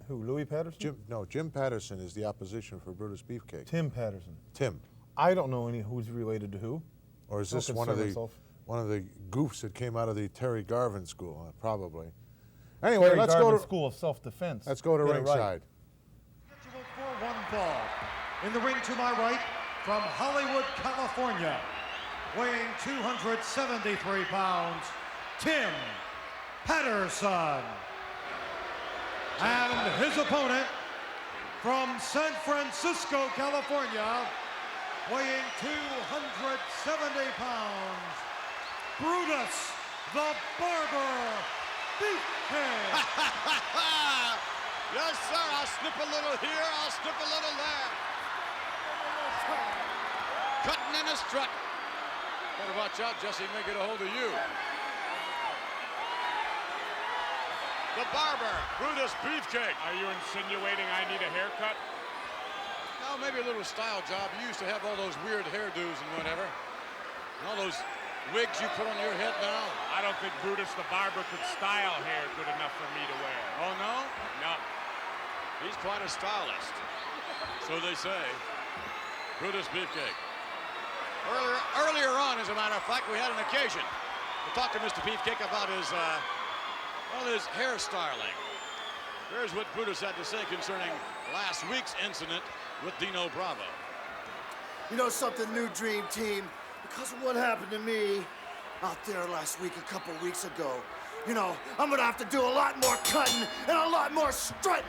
Who, Louis Patterson? Jim Patterson is the opposition for Brutus Beefcake. Tim Patterson. Tim. I don't know who's related to who. Or is this one of the goofs that came out of the Terry Garvin school? Probably. Anyway, Terry let's Garvin go to School of Self-Defense. Let's go to ringside. Scheduled for one fall. In the ring to my right, from Hollywood, California, weighing 273 pounds, Tim Patterson. And his opponent, from San Francisco, California, weighing 270 pounds, Brutus the Barber Beefcake. Yes, sir. I'll snip a little here. I'll snip a little there. Cutting in a strut. Better watch out, Jesse. He may get a hold of you. The barber, Brutus Beefcake. Are you insinuating I need a haircut? No, maybe a little style job. You used to have all those weird hairdos and whatever. And all those wigs you put on your head now. I don't think Brutus the barber could style hair good enough for me to wear. Oh, no? No. He's quite a stylist. So they say. Brutus Beefcake. Earlier on, as a matter of fact, we had an occasion to talk to Mr. Beefcake about his hairstyling. Here's what Brutus had to say concerning last week's incident with Dino Bravo. You know something, new Dream Team? Because of what happened to me out there last week, a couple weeks ago, you know, I'm gonna have to do a lot more cutting and a lot more strutting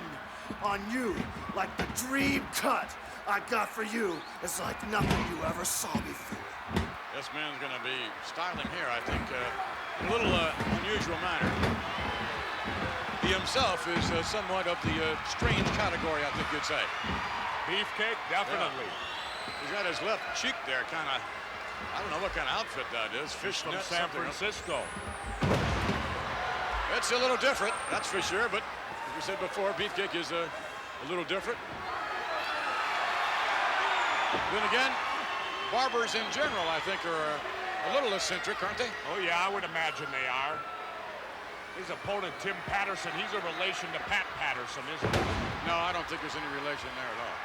on you. Like the dream cut I got for you is like nothing you ever saw before. This man's gonna be styling here, I think, in a little unusual manner. He himself is somewhat of the strange category, I think you'd say. Beefcake, definitely. Yeah. He's got his left cheek there, kind of. I don't know what kind of outfit that is. Fishnet from San Francisco. It's a little different, that's for sure, but as we said before, Beefcake is a little different. Then again, barbers in general, I think, are a little eccentric, aren't they? Oh, yeah, I would imagine they are. His opponent, Tim Patterson, he's a relation to Pat Patterson, isn't he? No, I don't think there's any relation there at all.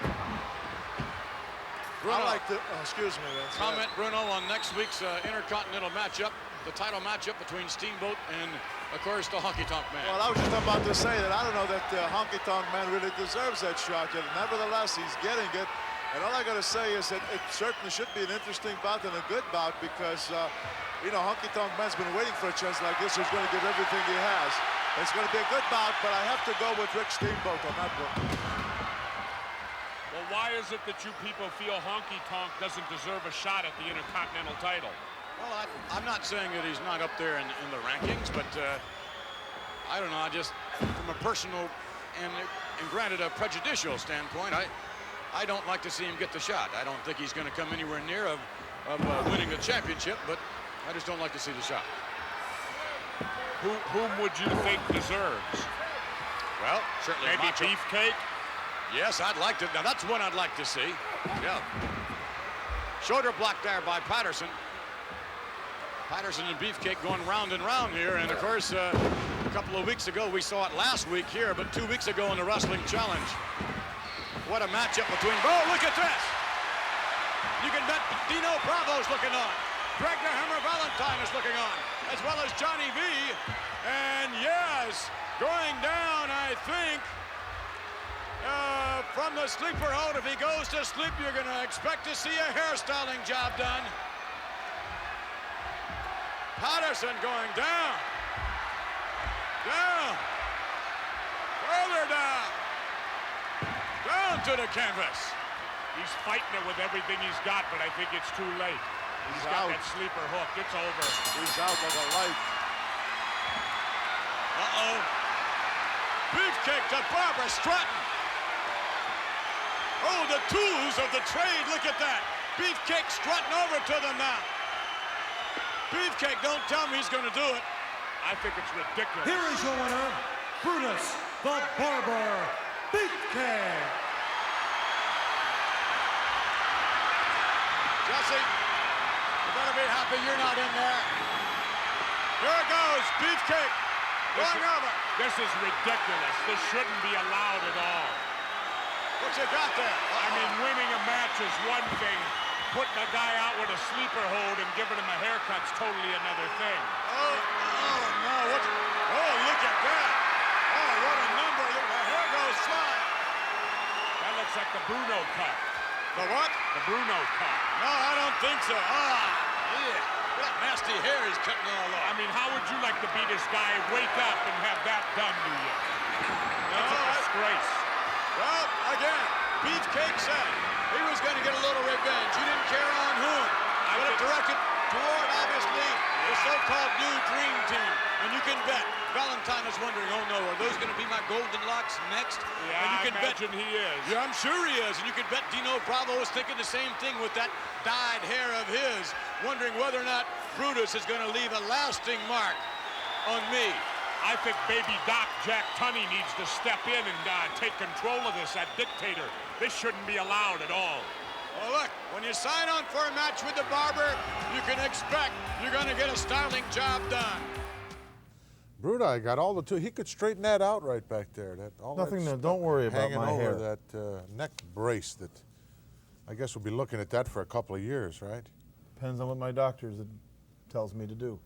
I like the, excuse me, Vince. Comment, Bruno, on next week's Intercontinental matchup, the title matchup between Steamboat and, of course, the Honky Tonk Man. Well, I was just about to say that I don't know that Honky Tonk Man really deserves that shot yet. Nevertheless, he's getting it. And all I got to say is that it certainly should be an interesting bout and a good bout because, you know, Honky Tonk Man's been waiting for a chance like this. He's going to give everything he has. It's going to be a good bout, but I have to go with Rick Steamboat on that one. Well, why is it that you people feel Honky Tonk doesn't deserve a shot at the Intercontinental title? Well, I'm not saying that he's not up there in the rankings, but I don't know. I just, from a personal and granted a prejudicial standpoint, I don't like to see him get the shot. I don't think he's going to come anywhere near of winning the championship, but I just don't like to see the shot. Whom would you think deserves? Well, certainly maybe Macho. Beefcake? Yes, I'd like to. Now, that's one I'd like to see. Yeah. Shoulder block there by Patterson. Patterson and Beefcake going round and round here. And, of course, a couple of weeks ago, we saw it last week here, but 2 weeks ago in the Wrestling Challenge. What a matchup between. Oh, look at this. You can bet Dino Bravo's looking on. Greg the Hammer Valentine is looking on, as well as Johnny V. And yes, going down, I think, from the sleeper hold. If he goes to sleep, you're going to expect to see a hairstyling job done. Patterson going down. Down. Further down. Down to the canvas. He's fighting it with everything he's got, but I think it's too late. He's got that sleeper hook. It's over. He's out like a light. Uh-oh. Beefcake to Barbara Stratton. Oh, the tools of the trade. Look at that. Beefcake strutting over to them now. Beefcake, don't tell me he's going to do it. I think it's ridiculous. Here is your winner, Brutus the Barber Beefcake. Jesse, you better be happy you're not in there. Here it goes, Beefcake going over. This is ridiculous. This shouldn't be allowed at all. What you got there? I mean, winning a match is one thing. Putting a guy out with a sleeper hold and giving him a haircut's totally another thing. Oh no, oh, look at that. Oh, what a number. The hair goes flying. That looks like the Bruno cut. The what? The Bruno cut. No, I don't think so. Yeah. That nasty hair he's cutting all off. I mean, how would you like to be this guy, wake up and have that done to you? That's a disgrace. Well, again, Beefcake said he was going to get a little revenge. He didn't care on whom. But it directed toward, obviously, the so-called new Dream Team. And you can bet Valentine is wondering, oh no, are those going to be my golden locks next? Yeah, and you can I imagine he is. Yeah, I'm sure he is. And you can bet Dino Bravo is thinking the same thing with that dyed hair of his, wondering whether or not Brutus is going to leave a lasting mark on me. I think baby Doc Jack Tunney needs to step in and take control of this, that dictator. This shouldn't be allowed at all. Well, look, when you sign on for a match with the Barber, you can expect you're going to get a styling job done. Bruda got all the two. He could straighten that out right back there. Nothing to, don't worry about hanging my over hair. that neck brace that I guess we'll be looking at that for a couple of years, right? Depends on what my doctor tells me to do.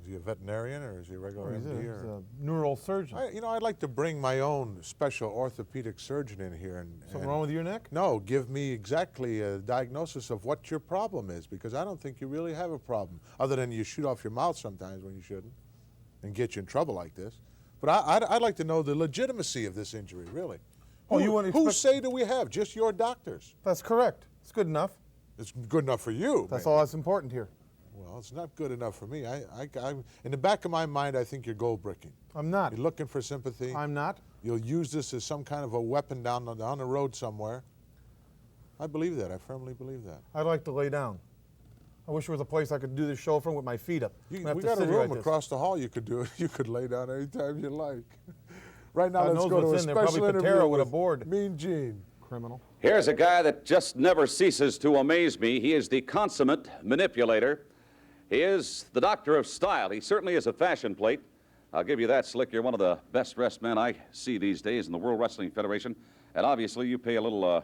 Is he a veterinarian or is he a regular He's MD? a neural surgeon. I'd like to bring my own special orthopedic surgeon in here. Something wrong with your neck? No, give me exactly a diagnosis of what your problem is, because I don't think you really have a problem, other than you shoot off your mouth sometimes when you shouldn't and get you in trouble like this. But I'd like to know the legitimacy of this injury, really. Oh, Who say do we have? Just your doctors. That's correct. It's good enough. It's good enough for you. That's all that's important here. Well, it's not good enough for me. In the back of my mind, I think you're gold bricking. I'm not. You're looking for sympathy. I'm not. You'll use this as some kind of a weapon down the road somewhere. I believe that. I firmly believe that. I'd like to lay down. I wish there was a place I could do this show from with my feet up. We got a room across the hall you could do it. You could lay down anytime you like. Right now, let's go to a special interview with a board. Mean Gene. Criminal. Here's a guy that just never ceases to amaze me. He is the consummate manipulator. He is the doctor of style. He certainly is a fashion plate. I'll give you that, Slick. You're one of the best-dressed men I see these days in the World Wrestling Federation. And obviously, you pay a little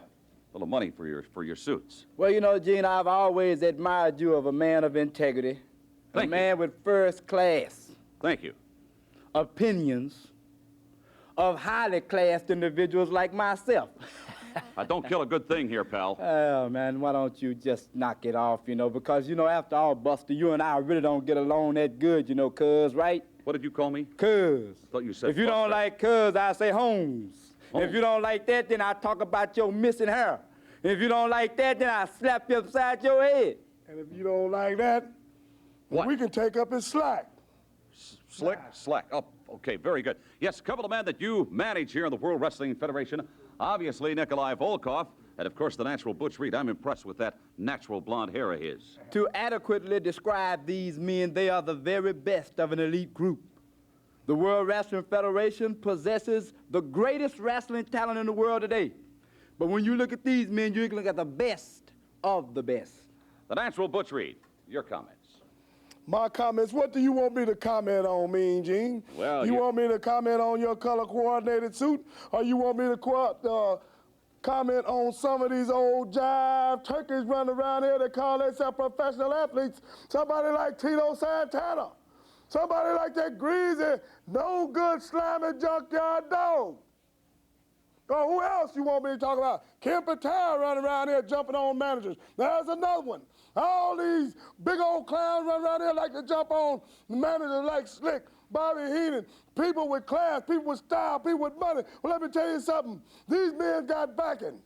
money for your suits. Well, you know, Gene, I've always admired you of a man of integrity. Thank a man with first class. Thank you. Opinions of highly classed individuals like myself. Don't kill a good thing here, pal. Oh, man, why don't you just knock it off, you know? Because, you know, after all, Buster, you and I really don't get along that good, you know, cuz, right? What did you call me? Cuz. I thought you said If you Buster. don't like cuz, I say Holmes. If you don't like that, then I talk about your missing hair. If you don't like that, then I slap you upside your head. And if you don't like that, what? We can take up his slack. Slick? Slack. Oh, okay, very good. Yes, a couple of men that you manage here in the World Wrestling Federation. Obviously, Nikolai Volkov, and of course, the natural Butch Reed. I'm impressed with that natural blonde hair of his. To adequately describe these men, they are the very best of an elite group. The World Wrestling Federation possesses the greatest wrestling talent in the world today. But when you look at these men, you can look at the best of the best. The natural Butch Reed, your comments. My comments, what do you want me to comment on, Mean Gene? Well, you want me to comment on your color-coordinated suit, or you want me to comment on some of these old jive turkeys running around here that call themselves professional athletes? Somebody like Tito Santana. Somebody like that greasy, no good, slimy junkyard dog. Oh, who else you want me to talk about? Kim Patera running around here jumping on managers. There's another one. All these big old clowns running around here like to jump on managers like Slick, Bobby Heenan, people with class, people with style, people with money. Well, let me tell you something. These men got backing.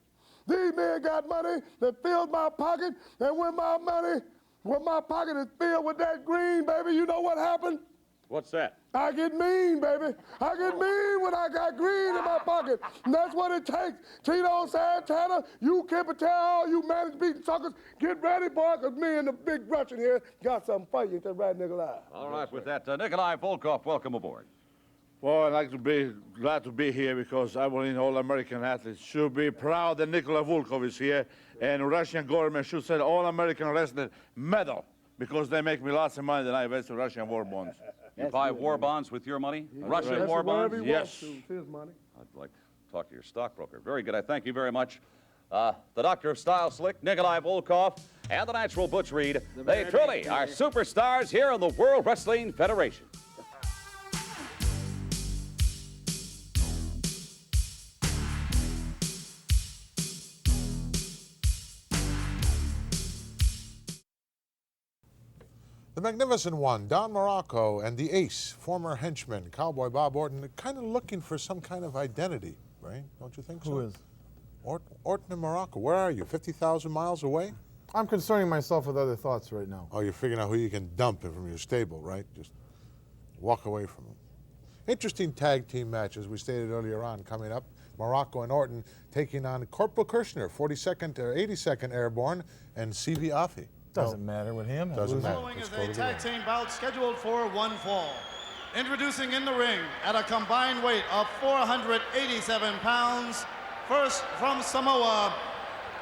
These men got money that fills my pocket, and when my pocket is filled with that green, baby, you know what happened? What's that? I get mean, baby. I get mean when I got green in my pocket. And that's what it takes. Tito Santana, you Kim Patera, all you managed beating suckers, get ready, boy, because me and the big Russian here got something for you. That's right, Nikolai. All right, with that, Nikolai Volkov, welcome aboard. Well, I'd like to be glad to be here because I believe all American athletes should be proud that Nikolai Volkov is here, and Russian government should send all American wrestlers medal because they make me lots of money that I invest in Russian war bonds. You buy war bonds with your money? Russian war bonds? Yes. It's his money. I'd like to talk to your stockbroker. Very good. I thank you very much. The Doctor of Style, Slick, Nikolai Volkov, and the natural Butch Reed. They truly are superstars here in the World Wrestling Federation. The Magnificent One, Don Morocco, and the Ace, former henchman, Cowboy Bob Orton, are kind of looking for some kind of identity, right? Don't you think so? Who is? Orton and Morocco. Where are you, 50,000 miles away? I'm concerning myself with other thoughts right now. Oh, you're figuring out who you can dump from your stable, right? Just walk away from them. Interesting tag team matches we stated earlier on coming up. Morocco and Orton taking on Corporal Kirshner, 42nd or 82nd Airborne, and C.V. Afi. Doesn't matter with him. Doesn't matter. Following is a tag team bout scheduled for one fall. Introducing in the ring at a combined weight of 487 pounds, first from Samoa,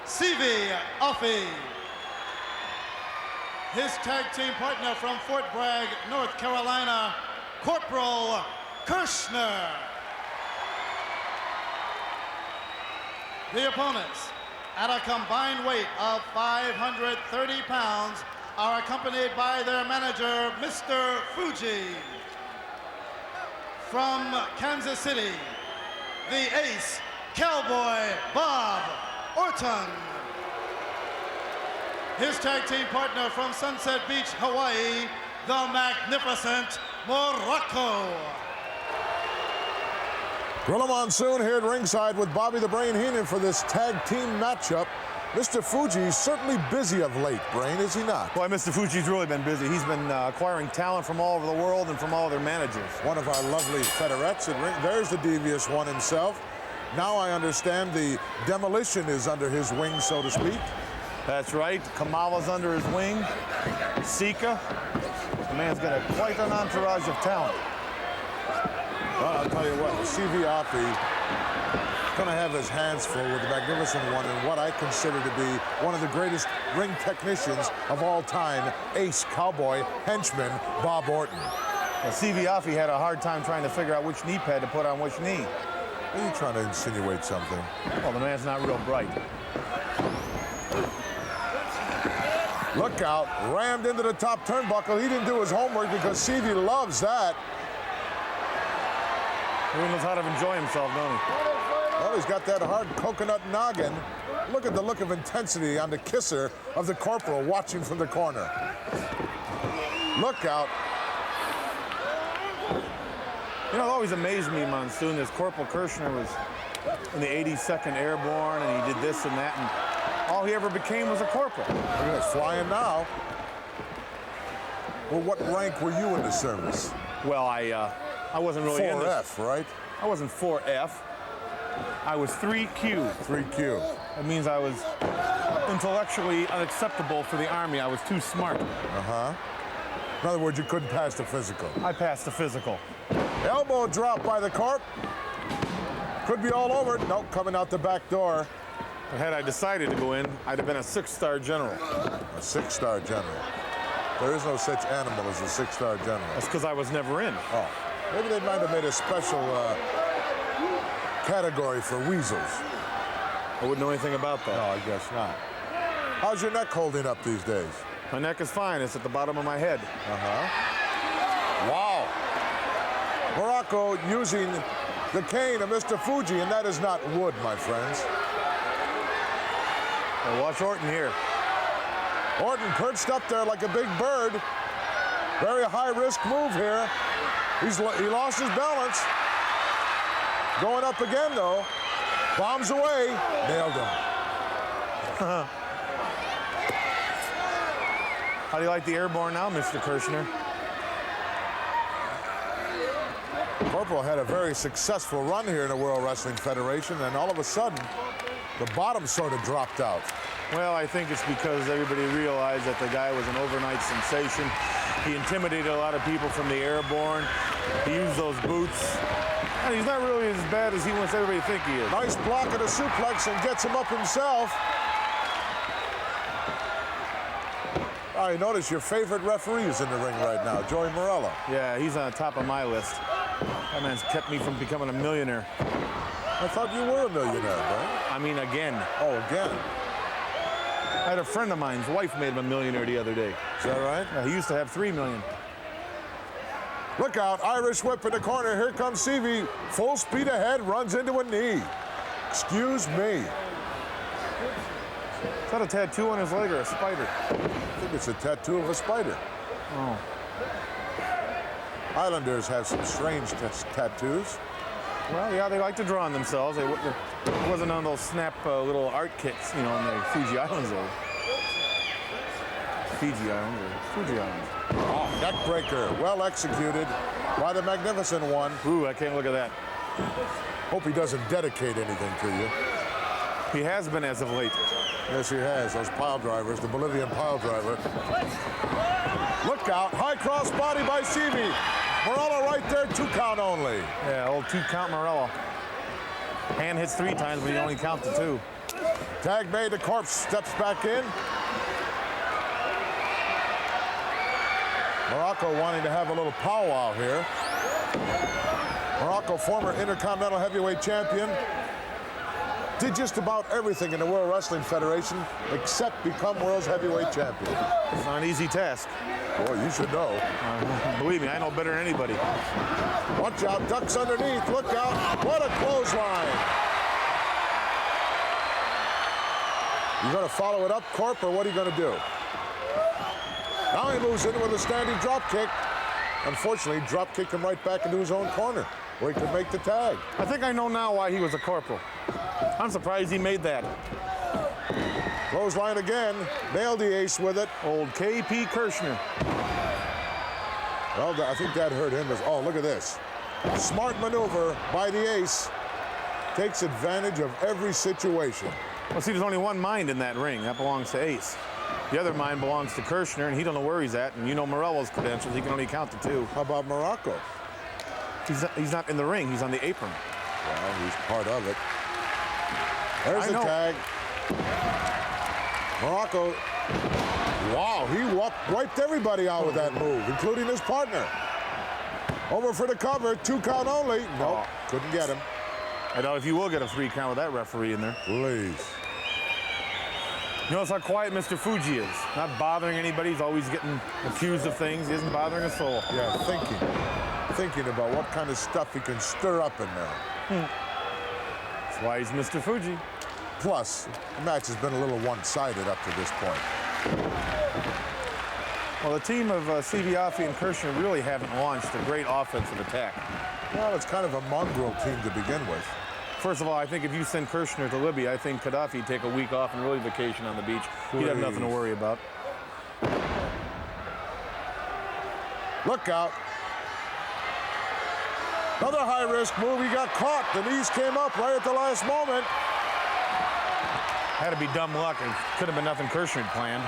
C.V. Afi. His tag team partner from Fort Bragg, North Carolina, Corporal Kirshner. The opponents, at a combined weight of 530 pounds, are accompanied by their manager, Mr. Fuji. From Kansas City, the Ace, Cowboy Bob Orton. His tag team partner from Sunset Beach, Hawaii, the Magnificent Morocco. Gorilla Monsoon here at ringside with Bobby the Brain Heenan for this tag team matchup. Mr. Fuji's certainly busy of late, Brain, is he not? Boy, Mr. Fuji's really been busy. He's been acquiring talent from all over the world and from all their managers. One of our lovely federettes. There's the devious one himself. Now I understand the demolition is under his wing, so to speak. That's right. Kamala's under his wing. Sika. The man's got quite an entourage of talent. Well, I'll tell you what, C.V. Offey going to have his hands full with the Magnificent One and what I consider to be one of the greatest ring technicians of all time, ace cowboy henchman Bob Orton. Well, C.V. Offey had a hard time trying to figure out which knee pad to put on which knee. Are you trying to insinuate something? Well, the man's not real bright. Look out, rammed into the top turnbuckle. He didn't do his homework because C.V. loves that. He knows how to enjoy himself, don't he? Well, he's got that hard coconut noggin. Look at the look of intensity on the kisser of the corporal watching from the corner. Look out. You know, it always amazed me, Monsoon, this Corporal Kirshner was in the 82nd Airborne, and he did this and that, and all he ever became was a corporal. Look at this, flying now. Well, what rank were you in the service? Well, I wasn't really in this. 4F, right? I wasn't 4F. I was 3Q. 3Q. That means I was intellectually unacceptable for the Army. I was too smart. Uh-huh. In other words, you couldn't pass the physical. I passed the physical. Elbow drop by the Corp. Could be all over. Nope, coming out the back door. But had I decided to go in, I'd have been a 6-star general. A 6-star general. There is no such animal as a 6-star general. That's because I was never in. Oh, maybe they might have made a special category for weasels. I wouldn't know anything about that. No, I guess not. How's your neck holding up these days? My neck is fine. It's at the bottom of my head. Uh-huh. Wow. Morocco using the cane of Mr. Fuji, and that is not wood, my friends. Well, watch Orton here. Orton perched up there like a big bird. Very high-risk move here. He lost his balance. Going up again, though. Bombs away. Nailed him. How do you like the Airborne now, Mr. Kirshner? Corporal had a very successful run here in the World Wrestling Federation, and all of a sudden, the bottom sort of dropped out. Well, I think it's because everybody realized that the guy was an overnight sensation. He intimidated a lot of people from the Airborne. He used those boots. And he's not really as bad as he wants everybody to think he is. Nice block of the suplex and gets him up himself. Oh, you notice your favorite referee is in the ring right now, Joey Morello. Yeah, he's on the top of my list. That man's kept me from becoming a millionaire. I thought you were a millionaire, right? I mean, again. Oh, again. I had a friend of mine's wife made him a millionaire the other day. Is that right? Yeah, he used to have $3 million. Look out, Irish whip in the corner. Here comes CV. Full speed ahead, runs into a knee. Excuse me. Is that a tattoo on his leg or a spider? I think it's a tattoo of a spider. Oh. Islanders have some strange tattoos. Well, yeah, they like to draw on themselves. It wasn't on those snap little art kits, you know, on the Fuji Islands there. Fiji Islands or Fuji Islands. Oh, neck breaker, well executed by the Magnificent One. Ooh, I can't look at that. Hope he doesn't dedicate anything to you. He has been as of late. Yes, he has. Those pile drivers, the Bolivian pile driver. Look out, high cross body by CV. Morello right there, 2 count only. Yeah, old 2 count Morello. Hand hits 3 times, but he only counted 2. Tag made, the corpse steps back in. Morocco wanting to have a little powwow here. Morocco, former Intercontinental Heavyweight Champion. Did just about everything in the World Wrestling Federation except become World's Heavyweight Champion. It's not an easy task. Boy, you should know. Believe me, I know better than anybody. Watch out, ducks underneath, look out. What a clothesline. You gonna follow it up, Corp, or what are you gonna do? Now he moves in with a standing drop kick. Unfortunately, drop kicked him right back into his own corner, where he could make the tag. I think I know now why he was a corporal. I'm surprised he made that. Clothesline again, nailed the ace with it. Old KP Kirshner. Well, I think that hurt him. Oh, look at this. Smart maneuver by the ace. Takes advantage of every situation. Well, see, there's only one mind in that ring. That belongs to Ace. The other mind belongs to Kirshner, and he don't know where he's at. And you know Morello's credentials. He can only count to 2. How about Morocco? He's not in the ring. He's on the apron. Well, he's part of it. There's the tag. Morocco. Wow, he wiped everybody out with that move, including his partner. Over for the cover, 2 count only. Nope, couldn't get him. I know if you will get a 3 count with that referee in there. Please. You notice how quiet Mr. Fuji is. Not bothering anybody. He's always getting accused of things. He isn't bothering a soul. Yeah, thinking about what kind of stuff he can stir up in there. That's why he's Mr. Fuji. Plus, the match has been a little one-sided up to this point. Well, the team of Siviafi and Kirshner really haven't launched a great offensive attack. Well, it's kind of a mongrel team to begin with. First of all, I think if you send Kirshner to Libya, I think Gaddafi'd take a week off and really vacation on the beach. He'd have nothing to worry about. Look out. Another high-risk move. He got caught. The knees came up right at the last moment. Had to be dumb luck. It could have been nothing Kirshner had planned.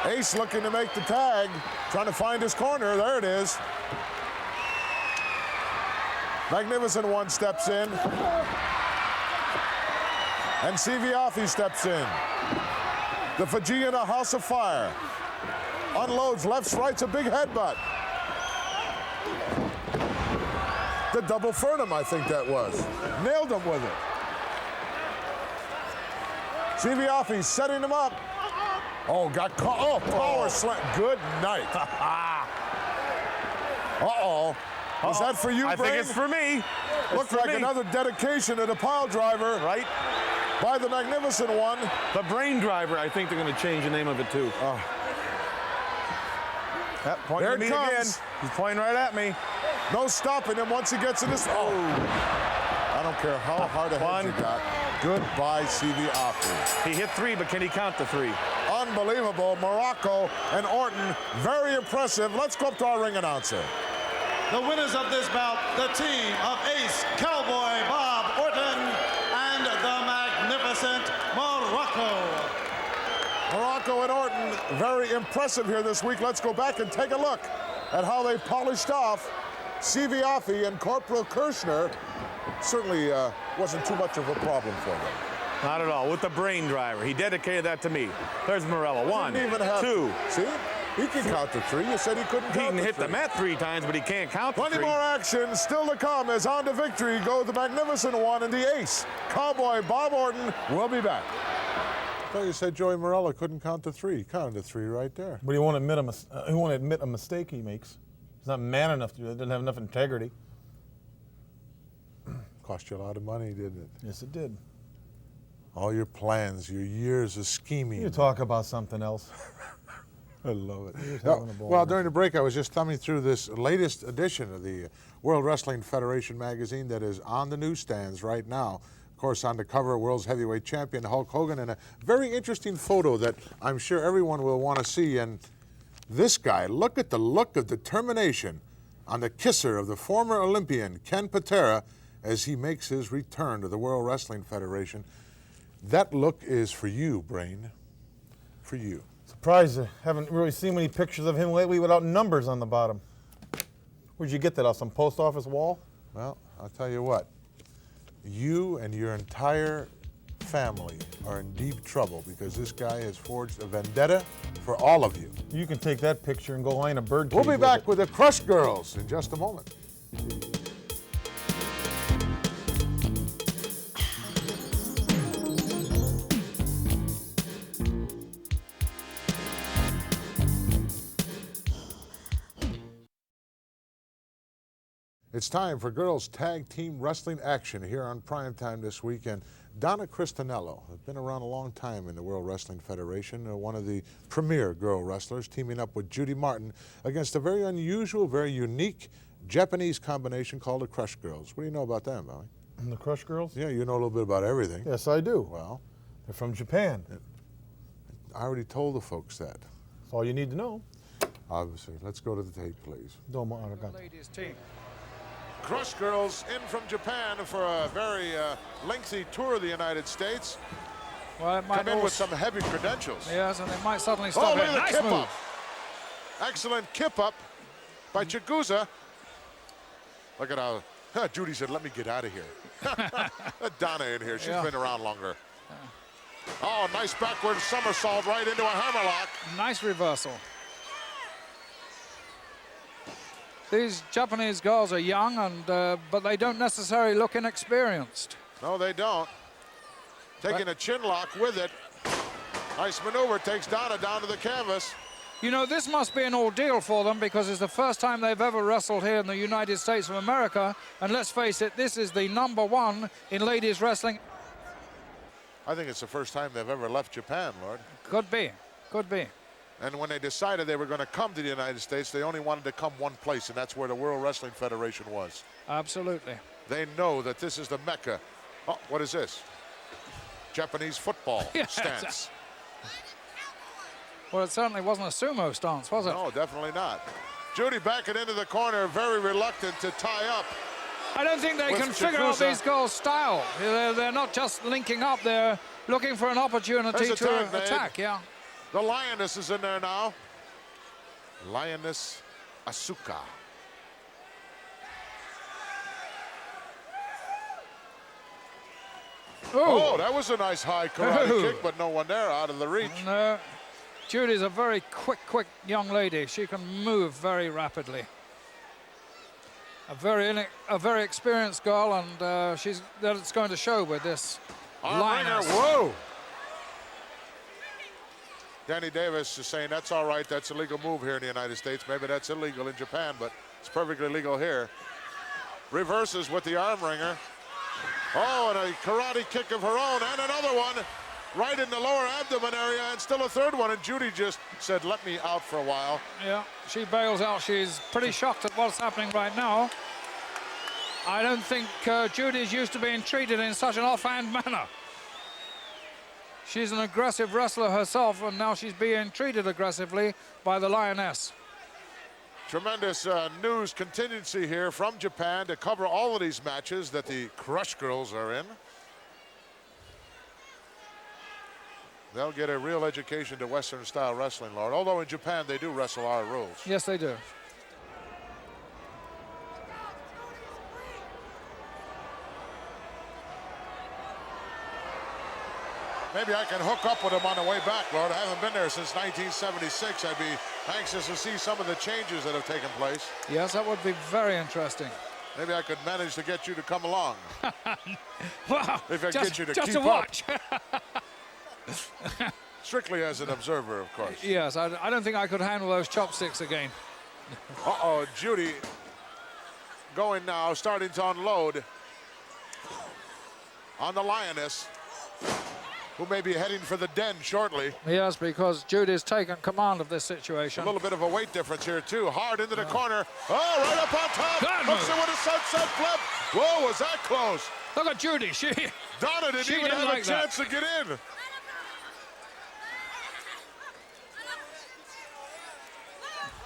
Ace looking to make the tag, trying to find his corner. There it is. Magnificent One steps in. And Siviafi steps in. The Fijian, a house of fire. Unloads lefts, rights, a big headbutt. The double Fernum, I think that was. Nailed him with it. Siviafi setting him up. Oh, got caught. Oh, power slam. Good night. Uh-oh. Was that for you, I Brain? think it's for me. Looked like another dedication to the pile driver. Right. By the Magnificent One. The Brain Driver, I think they're going to change the name of it, too. Oh. Yep, pointing There at me it comes. again. He's pointing right at me. No stopping him once he gets in this. Oh. I don't care how hard a head you got. Goodbye, Siviafi. He hit 3, but can he count to 3? Unbelievable. Morocco and Orton, very impressive. Let's go up to our ring announcer. The winners of this bout, the team of Ace, Cowboy Bob Orton, and the Magnificent Morocco. Morocco and Orton, very impressive here this week. Let's go back and take a look at how they polished off Siviafi and Corporal Kirshner. Certainly wasn't too much of a problem for them. Not at all. With the Brain Driver. He dedicated that to me. There's Morello. 1, 2. See? He can count to 3. You said he couldn't count to 3. He can hit the mat 3 times, but he can't count to 3. Plenty more action still to come as on to victory go the Magnificent One and the Ace. Cowboy Bob Orton will be back. I thought you said Joey Morello couldn't count to 3. He counted to 3 right there. But he won't admit a mistake he makes. He's not man enough to do it. Doesn't have enough integrity. Cost you a lot of money, didn't it? Yes, it did. All your plans, your years of scheming. You talk about something else. I love it. Well, during the break, I was just thumbing through this latest edition of the World Wrestling Federation magazine that is on the newsstands right now. Of course, on the cover, world's heavyweight champion Hulk Hogan, and a very interesting photo that I'm sure everyone will want to see. And this guy, look at the look of determination on the kisser of the former Olympian Ken Patera as he makes his return to the World Wrestling Federation. That look is for you, Brain. For you. Surprised I haven't really seen many pictures of him lately without numbers on the bottom. Where'd you get that, off some post office wall? Well, I'll tell you what. You and your entire family are in deep trouble because this guy has forged a vendetta for all of you. You can take that picture and go line a bird cage. We'll be back with the Crush Girls in just a moment. It's time for girls tag team wrestling action here on Prime Time this weekend. Donna Cristanello has been around a long time in the World Wrestling Federation, one of the premier girl wrestlers, teaming up with Judy Martin against a very unusual, very unique Japanese combination called the Crush Girls. What do you know about them, Bowie? The Crush Girls? Yeah, you know a little bit about everything. Yes, I do. Well, they're from Japan. I already told the folks that. That's all you need to know. Obviously. Let's go to the tape, please. Ladies team. Crush Girls in from Japan for a very lengthy tour of the United States. Well, it might come in with some heavy credentials. Yes, and they might suddenly stop Oh, look it. at the Nice kip move. up. Excellent kip up by Chigusa. Look at how Judy said, let me get out of here. Let Donna in here. She's been around longer. Oh, nice backward somersault right into a hammerlock. Nice reversal. These Japanese girls are young, and but they don't necessarily look inexperienced. No, they don't. Taking a chin lock with it. Nice maneuver, takes Donna down to the canvas. You know, this must be an ordeal for them because it's the first time they've ever wrestled here in the United States of America. And let's face it, this is the #1 in ladies wrestling. I think it's the first time they've ever left Japan, Lord. Could be, could be. And when they decided they were going to come to the United States, they only wanted to come one place, and that's where the World Wrestling Federation was. Absolutely. They know that this is the Mecca. Oh, what is this? Japanese football stance. Well, it certainly wasn't a sumo stance, was it? No, definitely not. Judy backing into the corner, very reluctant to tie up. I don't think they can figure out these girls' style. They're not just linking up, they're looking for an opportunity to attack, yeah. The Lioness is in there now. Lioness Asuka. Oh, that was a nice high karate kick, but no one there, out of the reach. No. Judy's a very quick young lady. She can move very rapidly. A very experienced girl, and that's going to show with this Lioness. Whoa! Danny Davis is saying that's all right. That's a legal move here in the United States. Maybe that's illegal in Japan, but it's perfectly legal here. Reverses with the arm wringer. Oh, and a karate kick of her own, and another one right in the lower abdomen area, and still a third one. And Judy just said, let me out for a while. Yeah, she bails out. She's pretty shocked at what's happening right now. I don't think Judy's used to being treated in such an offhand manner. She's an aggressive wrestler herself, and now she's being treated aggressively by the Lioness. Tremendous news contingency here from Japan to cover all of these matches that the Crush Girls are in. They'll get a real education to Western style wrestling, Lord. Although in Japan they do wrestle our rules. Yes, they do. Maybe I can hook up with them on the way back, Lord. I haven't been there since 1976. I'd be anxious to see some of the changes that have taken place. Yes, that would be very interesting. Maybe I could manage to get you to come along. Wow. If I get you to just keep to watch. Strictly as an observer, of course. Yes, I don't think I could handle those chopsticks again. Uh-oh, Judy going now, starting to unload on the Lioness, who may be heading for the den shortly. Yes, because Judy's taken command of this situation. A little bit of a weight difference here, too. Hard into the corner. Oh, right up on top. Hooks it with a sunset flip. Whoa, was that close? Look at Judy. Donna didn't even have a chance to get in.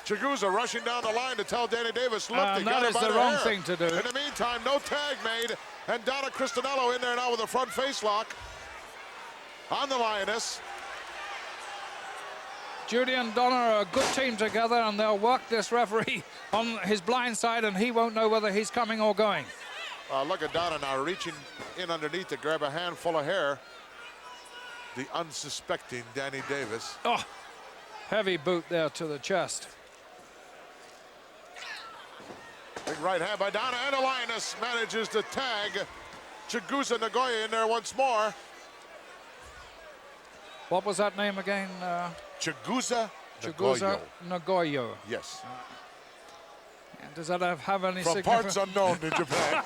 Chigusa rushing down the line to tell Danny Davis, look, they got him by the wrong hair. thing to do. In the meantime, no tag made, and Donna Cristanello in there now with a front face lock on the Lioness. Judy and Donna are a good team together, and they'll work this referee on his blind side, and he won't know whether he's coming or going. Look at Donna now reaching in underneath to grab a handful of hair. The unsuspecting Danny Davis. Oh, heavy boot there to the chest. Big right hand by Donna, and the Lioness manages to tag Chigusa Nagoya in there once more. What was that name again? Chigusa Nagoya. Yes. And does that have any From significance? parts unknown in Japan.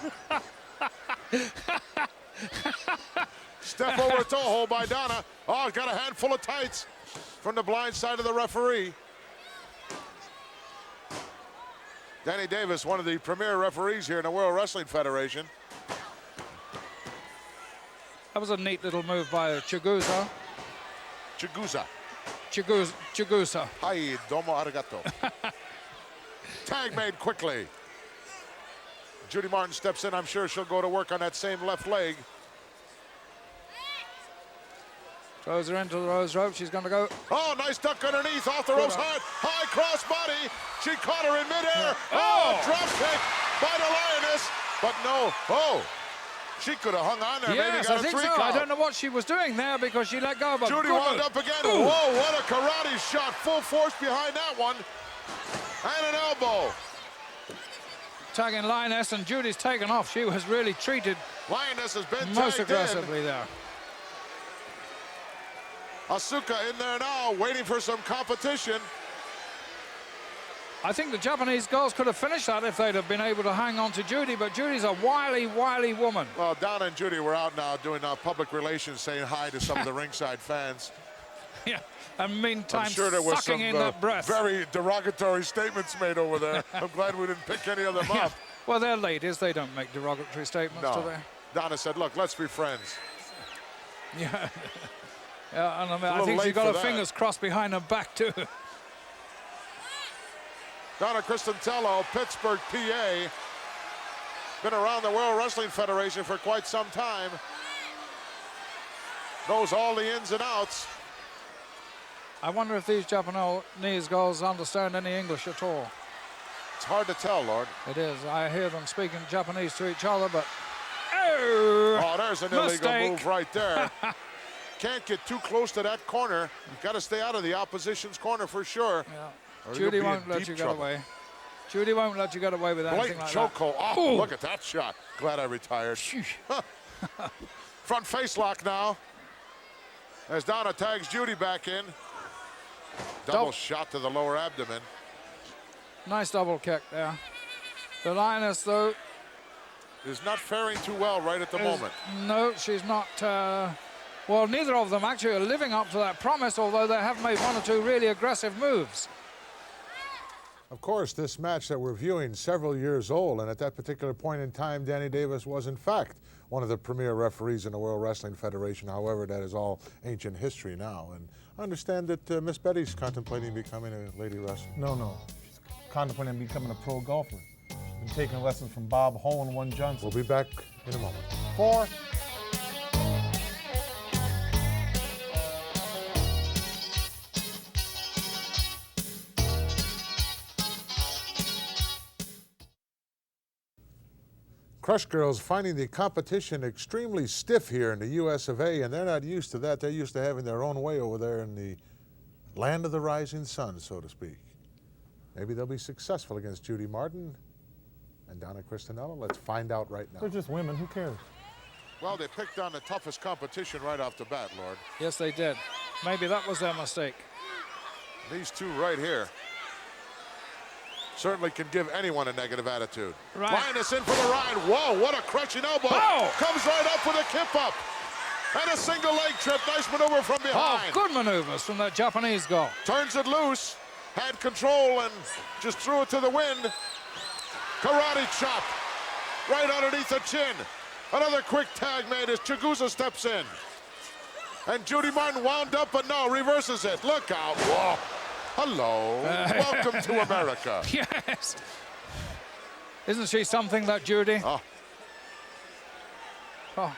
Step over toe hold by Donna. Oh, got a handful of tights from the blind side of the referee. Danny Davis, one of the premier referees here in the World Wrestling Federation. That was a neat little move by Chigusa. Chigusa. Hi, domo arigato. Tag made quickly. Judy Martin steps in. I'm sure she'll go to work on that same left leg. Throws her into the rose rope. She's going to go. Oh, nice duck underneath, off the ropes, high cross body. She caught her in midair. Yeah. Oh, drop kick by the Lioness, but no. Oh, she could have hung on there. Yes, maybe got I think a 3 so. count. I don't know what she was doing there because she let go of a Judy good wound one. up again. Ooh. Whoa, what a karate shot. Full force behind that one. And an elbow. Tagging Lioness, and Judy's taken off. She was really treated Lioness has been most tagged aggressively in. there. Asuka in there now, waiting for some competition. I think the Japanese girls could have finished that if they'd have been able to hang on to Judy, but Judy's a wily, wily woman. Well, Donna and Judy were out now doing public relations, saying hi to some of the ringside fans. Yeah, and meantime, I'm sure there was sucking some in that breath. very derogatory statements made over there. I'm glad we didn't pick any of them up. Well, they're ladies. They don't make derogatory statements, do No. they? Donna said, look, let's be friends. Yeah. Yeah, and I, mean, I little think she's late got for her that. fingers crossed behind her back, too. Donna Cristantello, Pittsburgh, PA. Been around the World Wrestling Federation for quite some time. Knows all the ins and outs. I wonder if these Japanese girls understand any English at all. It's hard to tell, Lord. It is. I hear them speaking Japanese to each other, but... Oh, there's an illegal mistake. move right there. Can't get too close to that corner. You've got to stay out of the opposition's corner for sure. Yeah. Or Judy you'll be won't in let deep you get trouble. away. Judy won't let you get away with anything Blatant like chokehold. that. Oh, Ooh. look at that shot. Glad I retired. Front face lock now. As Donna tags Judy back in. Double shot to the lower abdomen. Nice double kick there. The Lioness, though, is not faring too well right at the moment. No, she's not. Well, neither of them actually are living up to that promise, although they have made one or two really aggressive moves. Of course, this match that we're viewing several years old, and at that particular point in time, Danny Davis was in fact one of the premier referees in the World Wrestling Federation. However, that is all ancient history now. And I understand that Miss Betty's contemplating becoming a lady wrestler. No. She's contemplating becoming a pro golfer. She's been taking lessons from Bob Hole and One Johnson. We'll be back in a moment. 4. Crush Girls finding the competition extremely stiff here in the US of A, and they're not used to that. They're used to having their own way over there in the land of the rising sun, so to speak. Maybe they'll be successful against Judy Martin and Donna Cristanello. Let's find out right now. They're just women. Who cares? Well, they picked on the toughest competition right off the bat, Lord. Yes, they did. Maybe that was their mistake. These two right here certainly can give anyone a negative attitude. Right. Lioness in for the ride. Whoa, what a crushing elbow. Oh! Comes right up with a kip up. And a single leg trip. Nice maneuver from behind. Oh, good maneuvers from that Japanese girl. Turns it loose. Had control and just threw it to the wind. Karate chop. Right underneath the chin. Another quick tag made as Chigusa steps in. And Judy Martin wound up, but no, reverses it. Look out. Whoa. Hello. Welcome to America. Yes. Isn't she something, that Judy? Oh. Oh.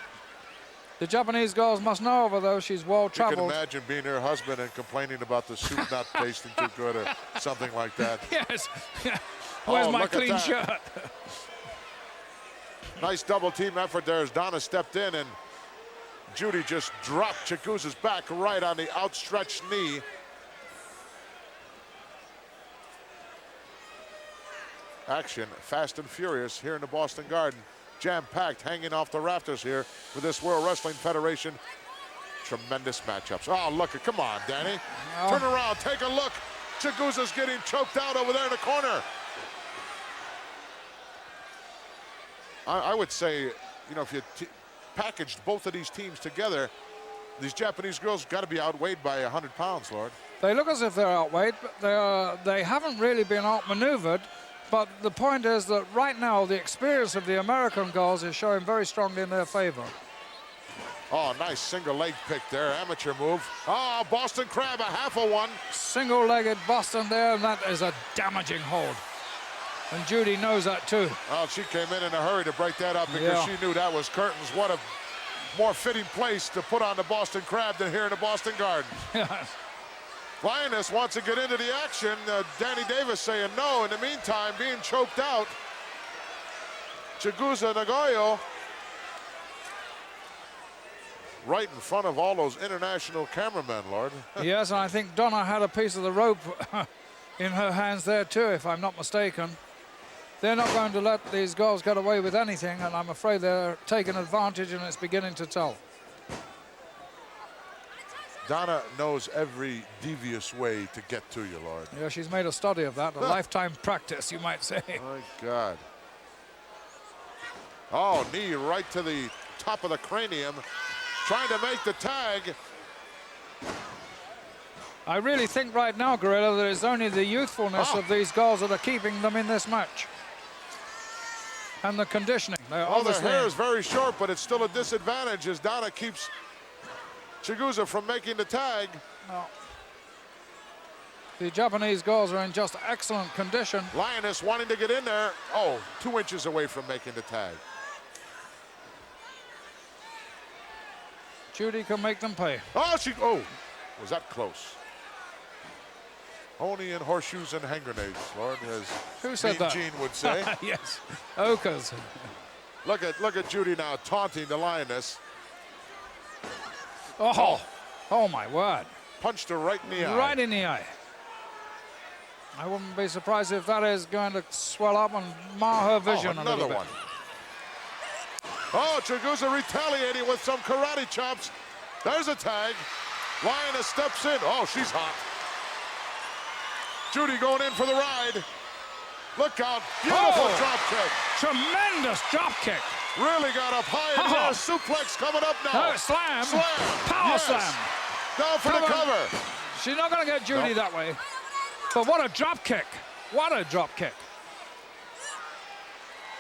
The Japanese girls must know of her, though. She's well-traveled. You can imagine being her husband and complaining about the soup not tasting too good or something like that. Yes. Where's my look at clean that. shirt? Nice double team effort there as Donna stepped in and Judy just dropped Chigusa's back right on the outstretched knee. Action fast and furious here in the Boston Garden. Jam-packed, hanging off the rafters here with this World Wrestling Federation. Tremendous matchups. Oh, look, come on, Danny. Turn around, take a look. Chigusa's getting choked out over there in the corner. I would say, you know, if you packaged both of these teams together, these Japanese girls got to be outweighed by 100 pounds, Lord. They look as if they're outweighed, but they haven't really been outmaneuvered. But the point is that right now, the experience of the American girls is showing very strongly in their favor. Oh, nice single leg pick there, amateur move. Oh, Boston Crab, a half a one. Single-legged Boston there, and that is a damaging hold. And Judy knows that too. Well, she came in a hurry to break that up because she knew that was curtains. What a more fitting place to put on the Boston Crab than here in the Boston Garden. Lioness wants to get into the action. Danny Davis saying no. In the meantime, being choked out. Chigusa Nagoyo right in front of all those international cameramen, Lord. Yes, and I think Donna had a piece of the rope in her hands there too, if I'm not mistaken. They're not going to let these girls get away with anything, and I'm afraid they're taking advantage, and it's beginning to tell. Donna knows every devious way to get to you, Lord. Yeah, she's made a study of that, a lifetime practice, you might say. My God. Oh, knee right to the top of the cranium, trying to make the tag. I really think right now, Gorilla, that it's only the youthfulness of these girls that are keeping them in this match. And the conditioning. Oh, their hair is very short, but it's still a disadvantage as Donna keeps Chigusa from making the tag. No. The Japanese girls are in just excellent condition. Lioness wanting to get in there. Oh, 2 inches away from making the tag. Judy can make them pay. Oh, was that close? Only in horseshoes and hand grenades, Lord, as Who said that? Gene would say. Yes, Okas. Look at Judy now taunting the Lioness. Oh my word. Punched her right in the eye. Right in the eye. I wouldn't be surprised if that is going to swell up and mar her vision a little bit. One. Oh, Chigusa retaliating with some karate chops. There's a tag. Lioness steps in. Oh, she's hot. Judy going in for the ride. Look out. Beautiful drop kick. Tremendous drop kick. Really got up high in there. Suplex coming up now. No, slam. Slam. Power slam. Down for the cover. She's not going to get Judy that way. But what a drop kick. What a drop kick.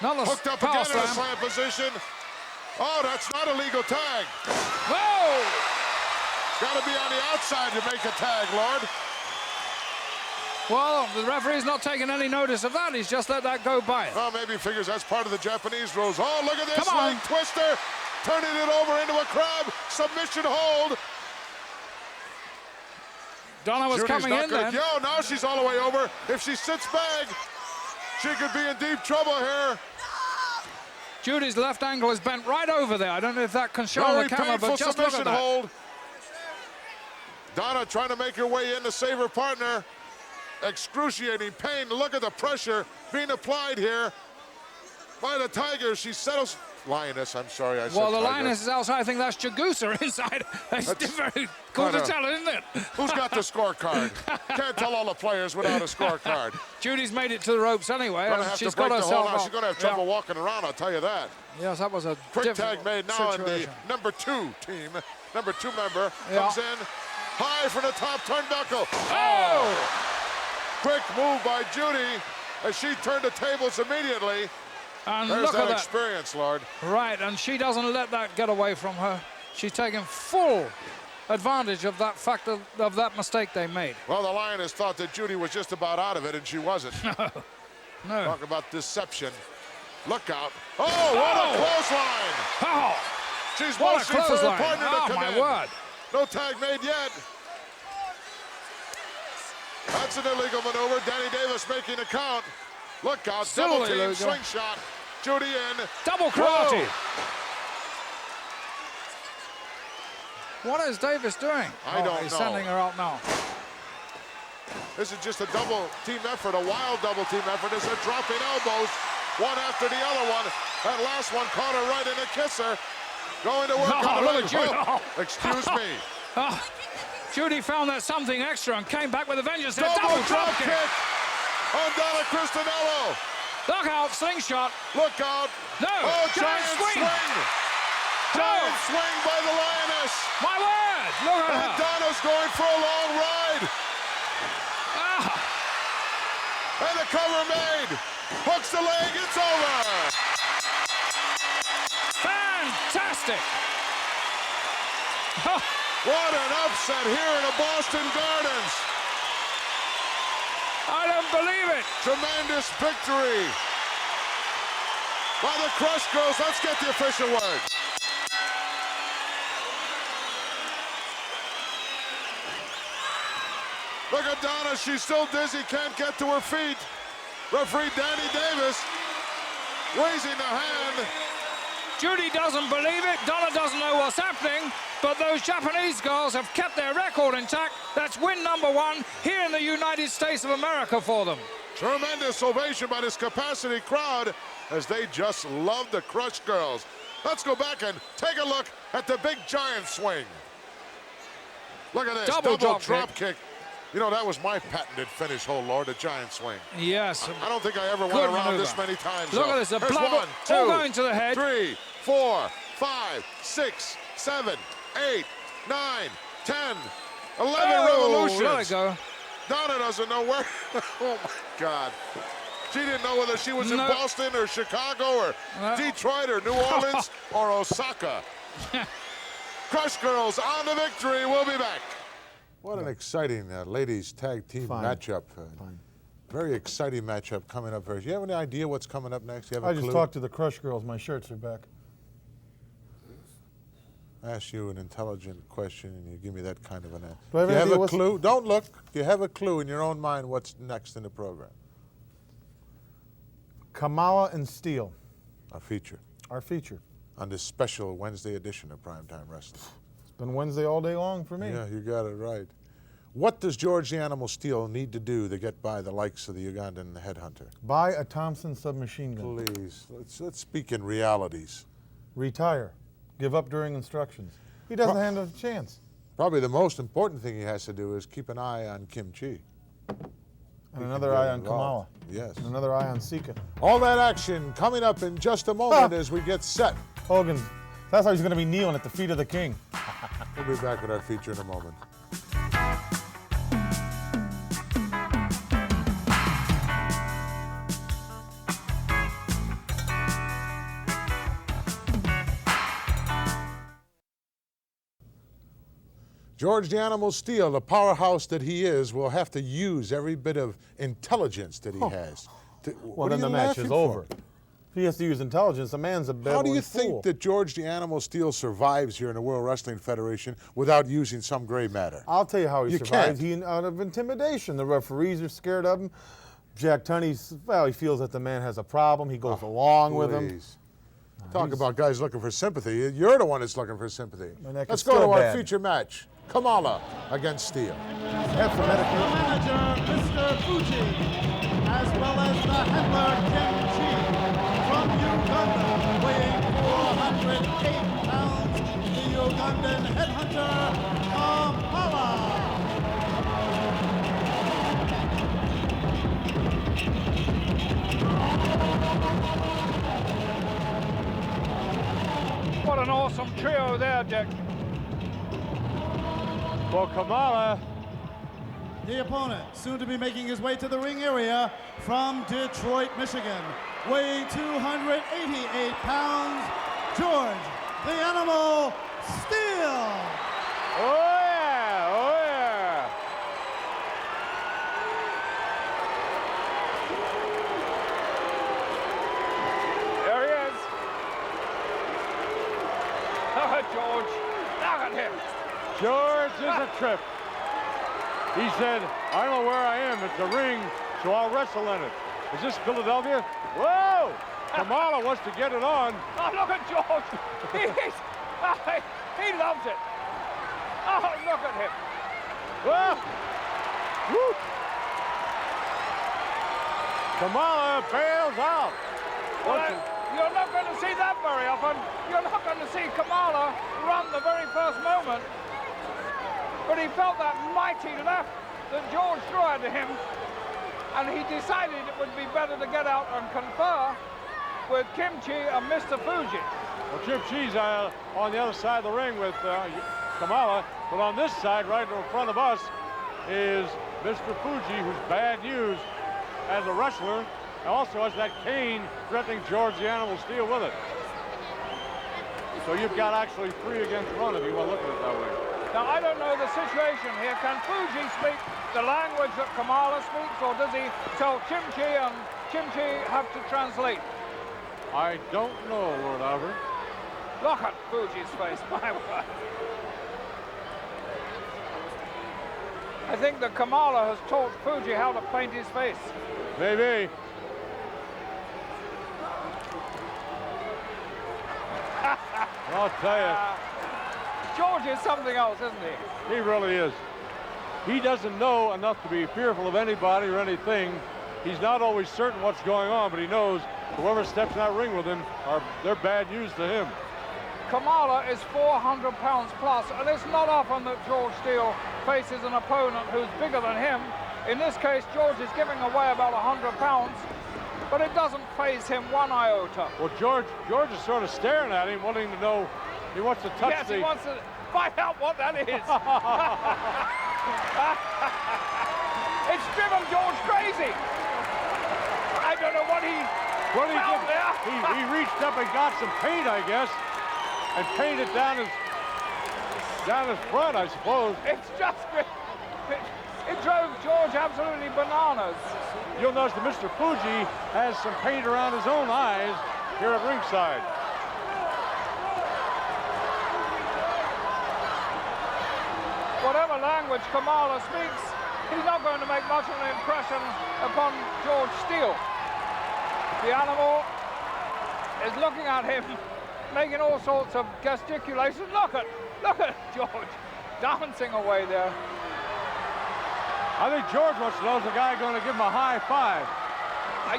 Another hooked up power again in a slam position. Oh, that's not a legal tag. Whoa! Got to be on the outside to make a tag, Lord. Well, the referee's not taking any notice of that. He's just let that go by. Well, maybe he figures that's part of the Japanese rules. Oh, look at this Come leg twister. Turning it over into a crab. Submission hold. Donna was Judy's coming not in good. then. Yo, now she's all the way over. If she sits back, she could be in deep trouble here. Judy's left ankle is bent right over there. I don't know if that can show on the camera, but just look at that. Hold. Donna trying to make her way in to save her partner. Excruciating pain. Look at the pressure being applied here by the Tiger. She settles. Lioness, I'm sorry. I said well, the Tiger. Lioness is outside. I think that's Chigusa inside. That's very cool to tell, isn't it? Who's got the scorecard? Can't tell all the players without a scorecard. Judy's made it to the ropes anyway. Gonna have She's to break got the herself hold now. up. She's going to have trouble walking around, I'll tell you that. Yes, that was a quick tag made now, situation. and the number 2 team, number 2 member comes in high from the top turnbuckle. Oh! Quick move by Judy as she turned the tables immediately. And there's look that at that experience, Lord. Right, and she doesn't let that get away from her. She's taking full advantage of that fact of that mistake they made. Well, the Lioness thought that Judy was just about out of it, and she wasn't. No. Talk about deception. Look out. Oh, what a clothesline. Oh, she's what a motioning for her clothesline. partner to come my in. word. No tag made yet. That's an illegal maneuver. Danny Davis making a count. Look out, Still double team illegal. slingshot. Judy in. Double karate. Whoa. What is Davis doing? I don't he's know. sending her out now. This is just a double team effort, a wild double team effort. As they're dropping elbows, one after the other one. That last one caught her right in a kisser. Going to work on the look at Judy. Excuse me. Judy found that something extra and came back with a vengeance. Double drop kick on Donna Cristanello. Look out, slingshot. Look out. No. Oh, giant swing. Giant swing by the Lioness. My word. Look at her. And Donna's going for a long ride. And the cover made. Hooks the leg. It's over. Fantastic. What an upset here in the Boston Gardens. I don't believe it. Tremendous victory by the Crush Girls. Let's get the official word. at Donna. She's still dizzy, can't get to her feet. Referee Danny Davis raising the hand. Judy doesn't believe it. Donna doesn't know what's happening. But those Japanese girls have kept their record intact. That's win number 1 here in the United States of America for them. Tremendous ovation by this capacity crowd as they just love the Crush girls. Let's go back and take a look at the big giant swing. Look at this, double drop kick. You know, that was my patented finish, oh Lord, the giant swing. Yes. I don't think I ever went around this many times. Look at this, a blood, 1, 2, all going to the head. 3, 4, 5, 6, 7, 8, 9, 10, 11 revolutions. There we go. Donna doesn't know where. Oh my God. She didn't know whether she was in Boston or Chicago or Detroit or New Orleans or Osaka. Crush girls on the victory. We'll be back. What an exciting ladies tag team matchup. Very exciting matchup coming up. Do you have any idea what's coming up next? You have a clue? I just talked to the Crush girls. My shirts are back. I ask you an intelligent question and you give me that kind of an answer. Do I have, Do you have a clue? Don't look. Do you have a clue in your own mind what's next in the program? Kamala and Steele. Our feature. Our feature. On this special Wednesday edition of Prime Time Wrestling. It's been Wednesday all day long for me. Yeah, you got it right. What does George the Animal Steele need to do to get by the likes of the Ugandan headhunter? Buy a Thompson submachine gun. Please, let's speak in realities. Retire. Give up during instructions. He doesn't have a chance. Probably the most important thing he has to do is keep an eye on Kim Chi. And another eye on Kamala. Yes. And another eye on Sika. All that action coming up in just a moment as we get set. Hogan, that's how he's going to be kneeling at the feet of the king. We'll be back with our feature in a moment. George the Animal Steele, the powerhouse that he is, will have to use every bit of intelligence that he has. Well, then the match is over. He has to use intelligence. The man's a better. How do you think that George the Animal Steele survives here in the World Wrestling Federation without using some gray matter? I'll tell you how he survives. Can't. Out of intimidation. The referees are scared of him. Jack Tunney's, well, he feels that the man has a problem. He goes along with him. Talk about guys looking for sympathy. You're the one that's looking for sympathy. Let's still go to our bad. feature match. Kamala against Steele. The manager, Mr. Fuji, as well as the handler, Kim Chi, from Uganda, weighing 408 pounds, the Ugandan headhunter, Kamala. What an awesome trio there, Jack. For Kamala. The opponent, soon to be making his way to the ring area from Detroit, Michigan, weighing 288 pounds, George the Animal Steele. Oh yeah, oh yeah. There he is. Look at George. Look at him. George is a trip. He said, I don't know where I am. It's a ring, so I'll wrestle in it. Is this Philadelphia? Whoa! Kamala wants to get it on. Oh, look at George. He loves it. Oh, look at him. Whoa! Woo! Kamala bails out. Well, you're not going to see that very often. You're not going to see Kamala run the very first moment. But he felt that mighty left that George threw at him, and he decided it would be better to get out and confer with Kim Chi and Mr. Fuji. Well, Kim Chi's on the other side of the ring with Kamala, but on this side, right in front of us, is Mr. Fuji, who's bad news as a wrestler, and also has that cane threatening George the Animal Steele with it. So you've got actually 3 against 1 if you want to look at it that way. Now, I don't know the situation here. Can Fuji speak the language that Kamala speaks, or does he tell Kim Chi and Kim Chi have to translate? I don't know, Lord Albert. Look at Fuji's face, my word. I think that Kamala has taught Fuji how to paint his face. Maybe. I'll tell you. George is something else, isn't he? He really is. He doesn't know enough to be fearful of anybody or anything. He's not always certain what's going on, but he knows whoever steps in that ring with him, they're bad news to him. Kamala is 400 pounds plus, and it's not often that George Steele faces an opponent who's bigger than him. In this case, George is giving away about 100 pounds, but it doesn't faze him one iota. Well, George is sort of staring at him, wanting to know, he wants to touch Yes, he wants to find out what that is. It's driven George crazy. I don't know what he found there. He reached up and got some paint, I guess, and painted down his front, I suppose. It's just it drove George absolutely bananas. You'll notice that Mr. Fuji has some paint around his own eyes here at ringside. Whatever language Kamala speaks, he's not going to make much of an impression upon George Steele. The animal is looking at him, making all sorts of gesticulations. Look at George dancing away there. I think George wants to know, is the guy going to give him a high five?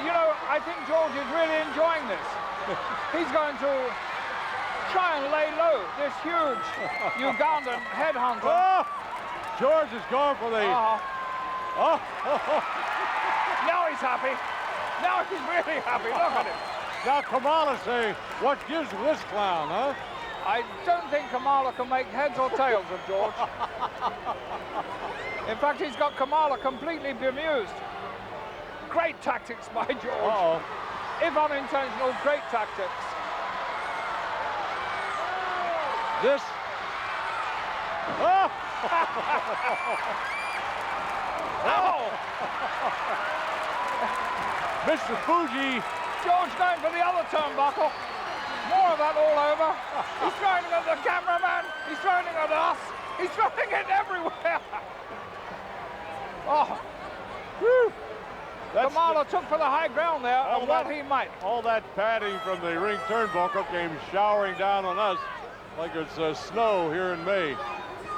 You know, I think George is really enjoying this. He's going to try and lay low this huge Ugandan headhunter. Oh, George is going for the... Now he's happy. Now he's really happy. Look at him. Now Kamala saying, what gives this clown, huh? I don't think Kamala can make heads or tails of George. In fact, he's got Kamala completely bemused. Great tactics by George. If unintentional, great tactics. This... Oh! Oh! Mr. Fuji. George going for the other turnbuckle. More of that all over. He's throwing it at the cameraman. He's throwing it at us. He's throwing it everywhere. Oh. Whew. Kamala took for the high ground there, and well he might. All that padding from the ring turnbuckle came showering down on us like it's snow here in May.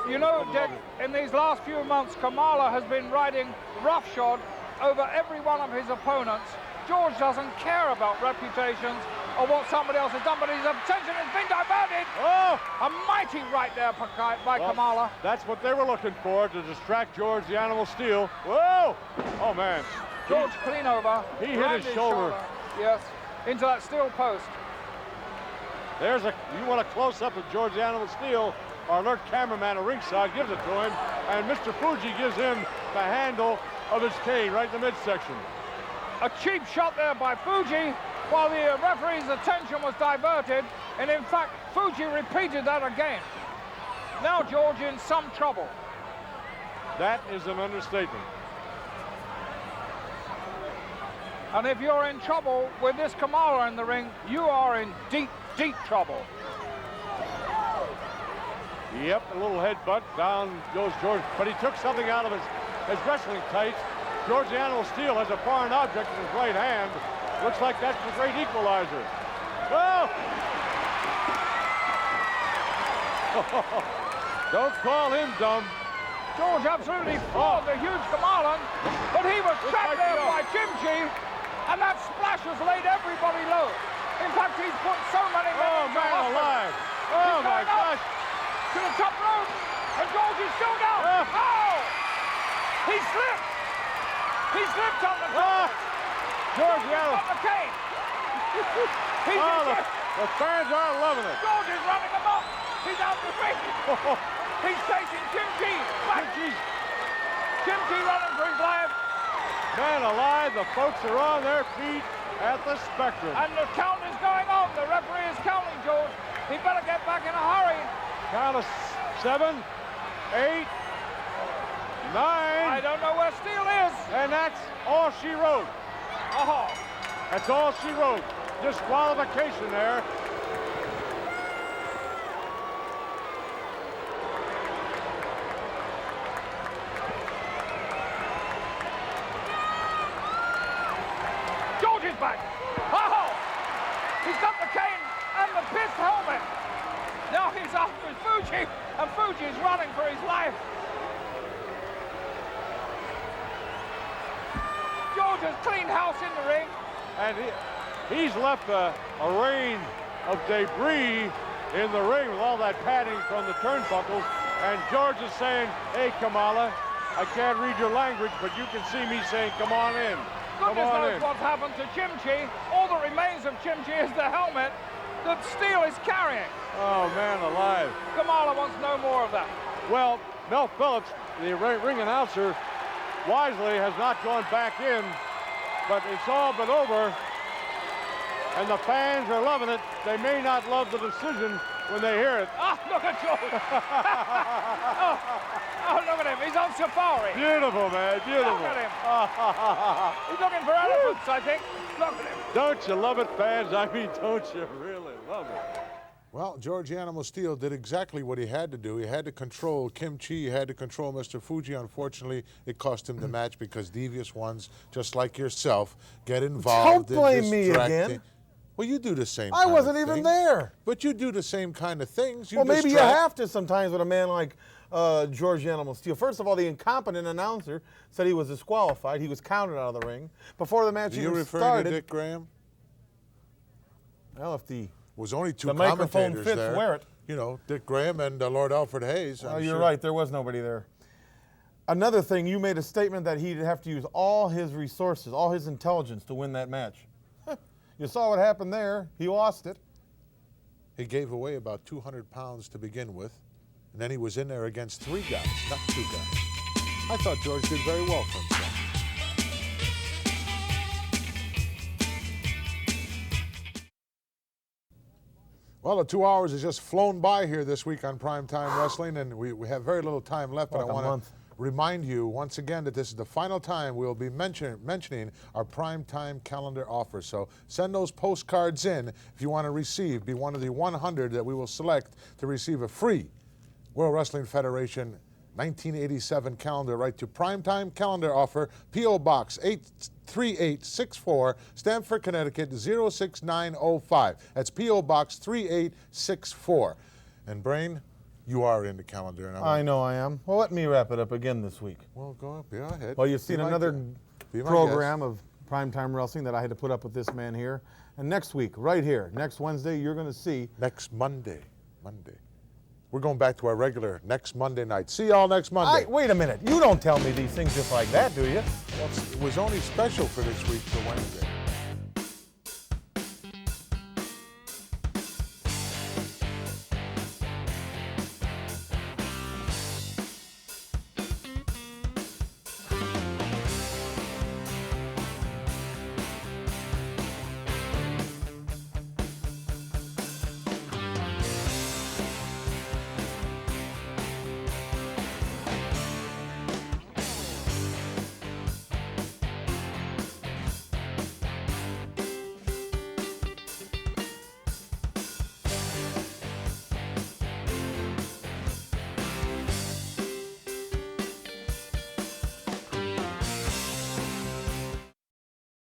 You know, Dick, in these last few months, Kamala has been riding roughshod over every one of his opponents. George doesn't care about reputations or what somebody else has done, but his attention has been diverted. Oh! A mighty right there by Kamala. That's what they were looking for, to distract George, the Animal Steel. Whoa! Oh, man. George clean over. He hit his shoulder. Yes, into that steel post. There's you want a close-up of George the Animal Steel. Our alert cameraman at ringside gives it to him, and Mr. Fuji gives him the handle of his cane right in the midsection. A cheap shot there by Fuji, while the referee's attention was diverted, and in fact, Fuji repeated that again. Now George in some trouble. That is an understatement. And if you're in trouble with this Kamala in the ring, you are in deep, deep trouble. Yep, a little headbutt, down goes George, but he took something out of his wrestling tights. George the Animal Steel has a foreign object in his right hand. Looks like that's the great equalizer. Oh! Don't call him dumb. George absolutely floored the huge Kamala, but he was trapped there by Jimchi, and that splash has laid everybody low. In fact, he's put so many men into hospital. Alive. Oh, my gosh. To the top rope, and George is still down. Oh! He slipped. He slipped on the top. George on the cane. The fans are loving it. George is running him up. He's out the ring. He's chasing Jimchi. Jimchi running for his life. Man alive, the folks are on their feet at the Spectrum. And the count is going on. The referee is counting, George. He better get back in a hurry. Count of 7, 8, 9. I don't know where Steele is. And that's all she wrote. Oh. That's all she wrote. Disqualification there. Fuji, and Fuji's running for his life. George has cleaned house in the ring. And he's left a rain of debris in the ring with all that padding from the turnbuckles. And George is saying, hey, Kamala, I can't read your language, but you can see me saying, come on in. Goodness knows what's happened to Chimchi. All that remains of Chimchi is the helmet that Steele is carrying. Oh, man alive. Kamala wants no more of that. Well, Mel Phillips, the ring announcer, wisely has not gone back in, but it's all but over, and the fans are loving it. They may not love the decision when they hear it. Ah, look at George. oh, look at him. He's on safari. Beautiful, man, beautiful. Look at him. He's looking for elephants, I think. Look at him. Don't you love it, fans? I mean, don't you really love it? Well, George Animal Steele did exactly what he had to do. He had to control Kim Chi. He had to control Mr. Fuji. Unfortunately, it cost him the match because devious ones, just like yourself, get involved. Don't blame me again. Well, you do the same I wasn't even there. But you do the same kind of things. Well, maybe you have to sometimes with a man like George Animal Steele. First of all, the incompetent announcer said he was disqualified. He was counted out of the ring. Before the match even started. You referring to Dick Graham? Well, if the was only two microphone commentators fits, there. wear it. You know, Dick Graham and Lord Alfred Hayes. Oh, you're right. There was nobody there. Another thing, you made a statement that he'd have to use all his resources, all his intelligence to win that match. You saw what happened there. He lost it. He gave away about 200 pounds to begin with, and then he was in there against 3 guys, not 2 guys. I thought George did very well for himself. Well, the 2 hours has just flown by here this week on Prime Time Wrestling, and we have very little time left, but I want to remind you once again that this is the final time we'll be mentioning our Prime Time calendar offer. So send those postcards in if you want to be one of the 100 that we will select to receive a free World Wrestling Federation 1987 calendar right to Primetime Calendar Offer, P.O. Box 83864, Stamford, Connecticut 06905. That's P.O. Box 3864. And Brain, you are in the calendar. And I know I am. Well, let me wrap it up again this week. Well, go ahead. Well, you've seen another program of Primetime Wrestling that I had to put up with this man here. And next week, right here, next Wednesday, you're going to see. Next Monday. We're going back to our regular next Monday night. See y'all next Monday. Wait a minute. You don't tell me these things just like that, do you? Well, it was only special for this week for Wednesday.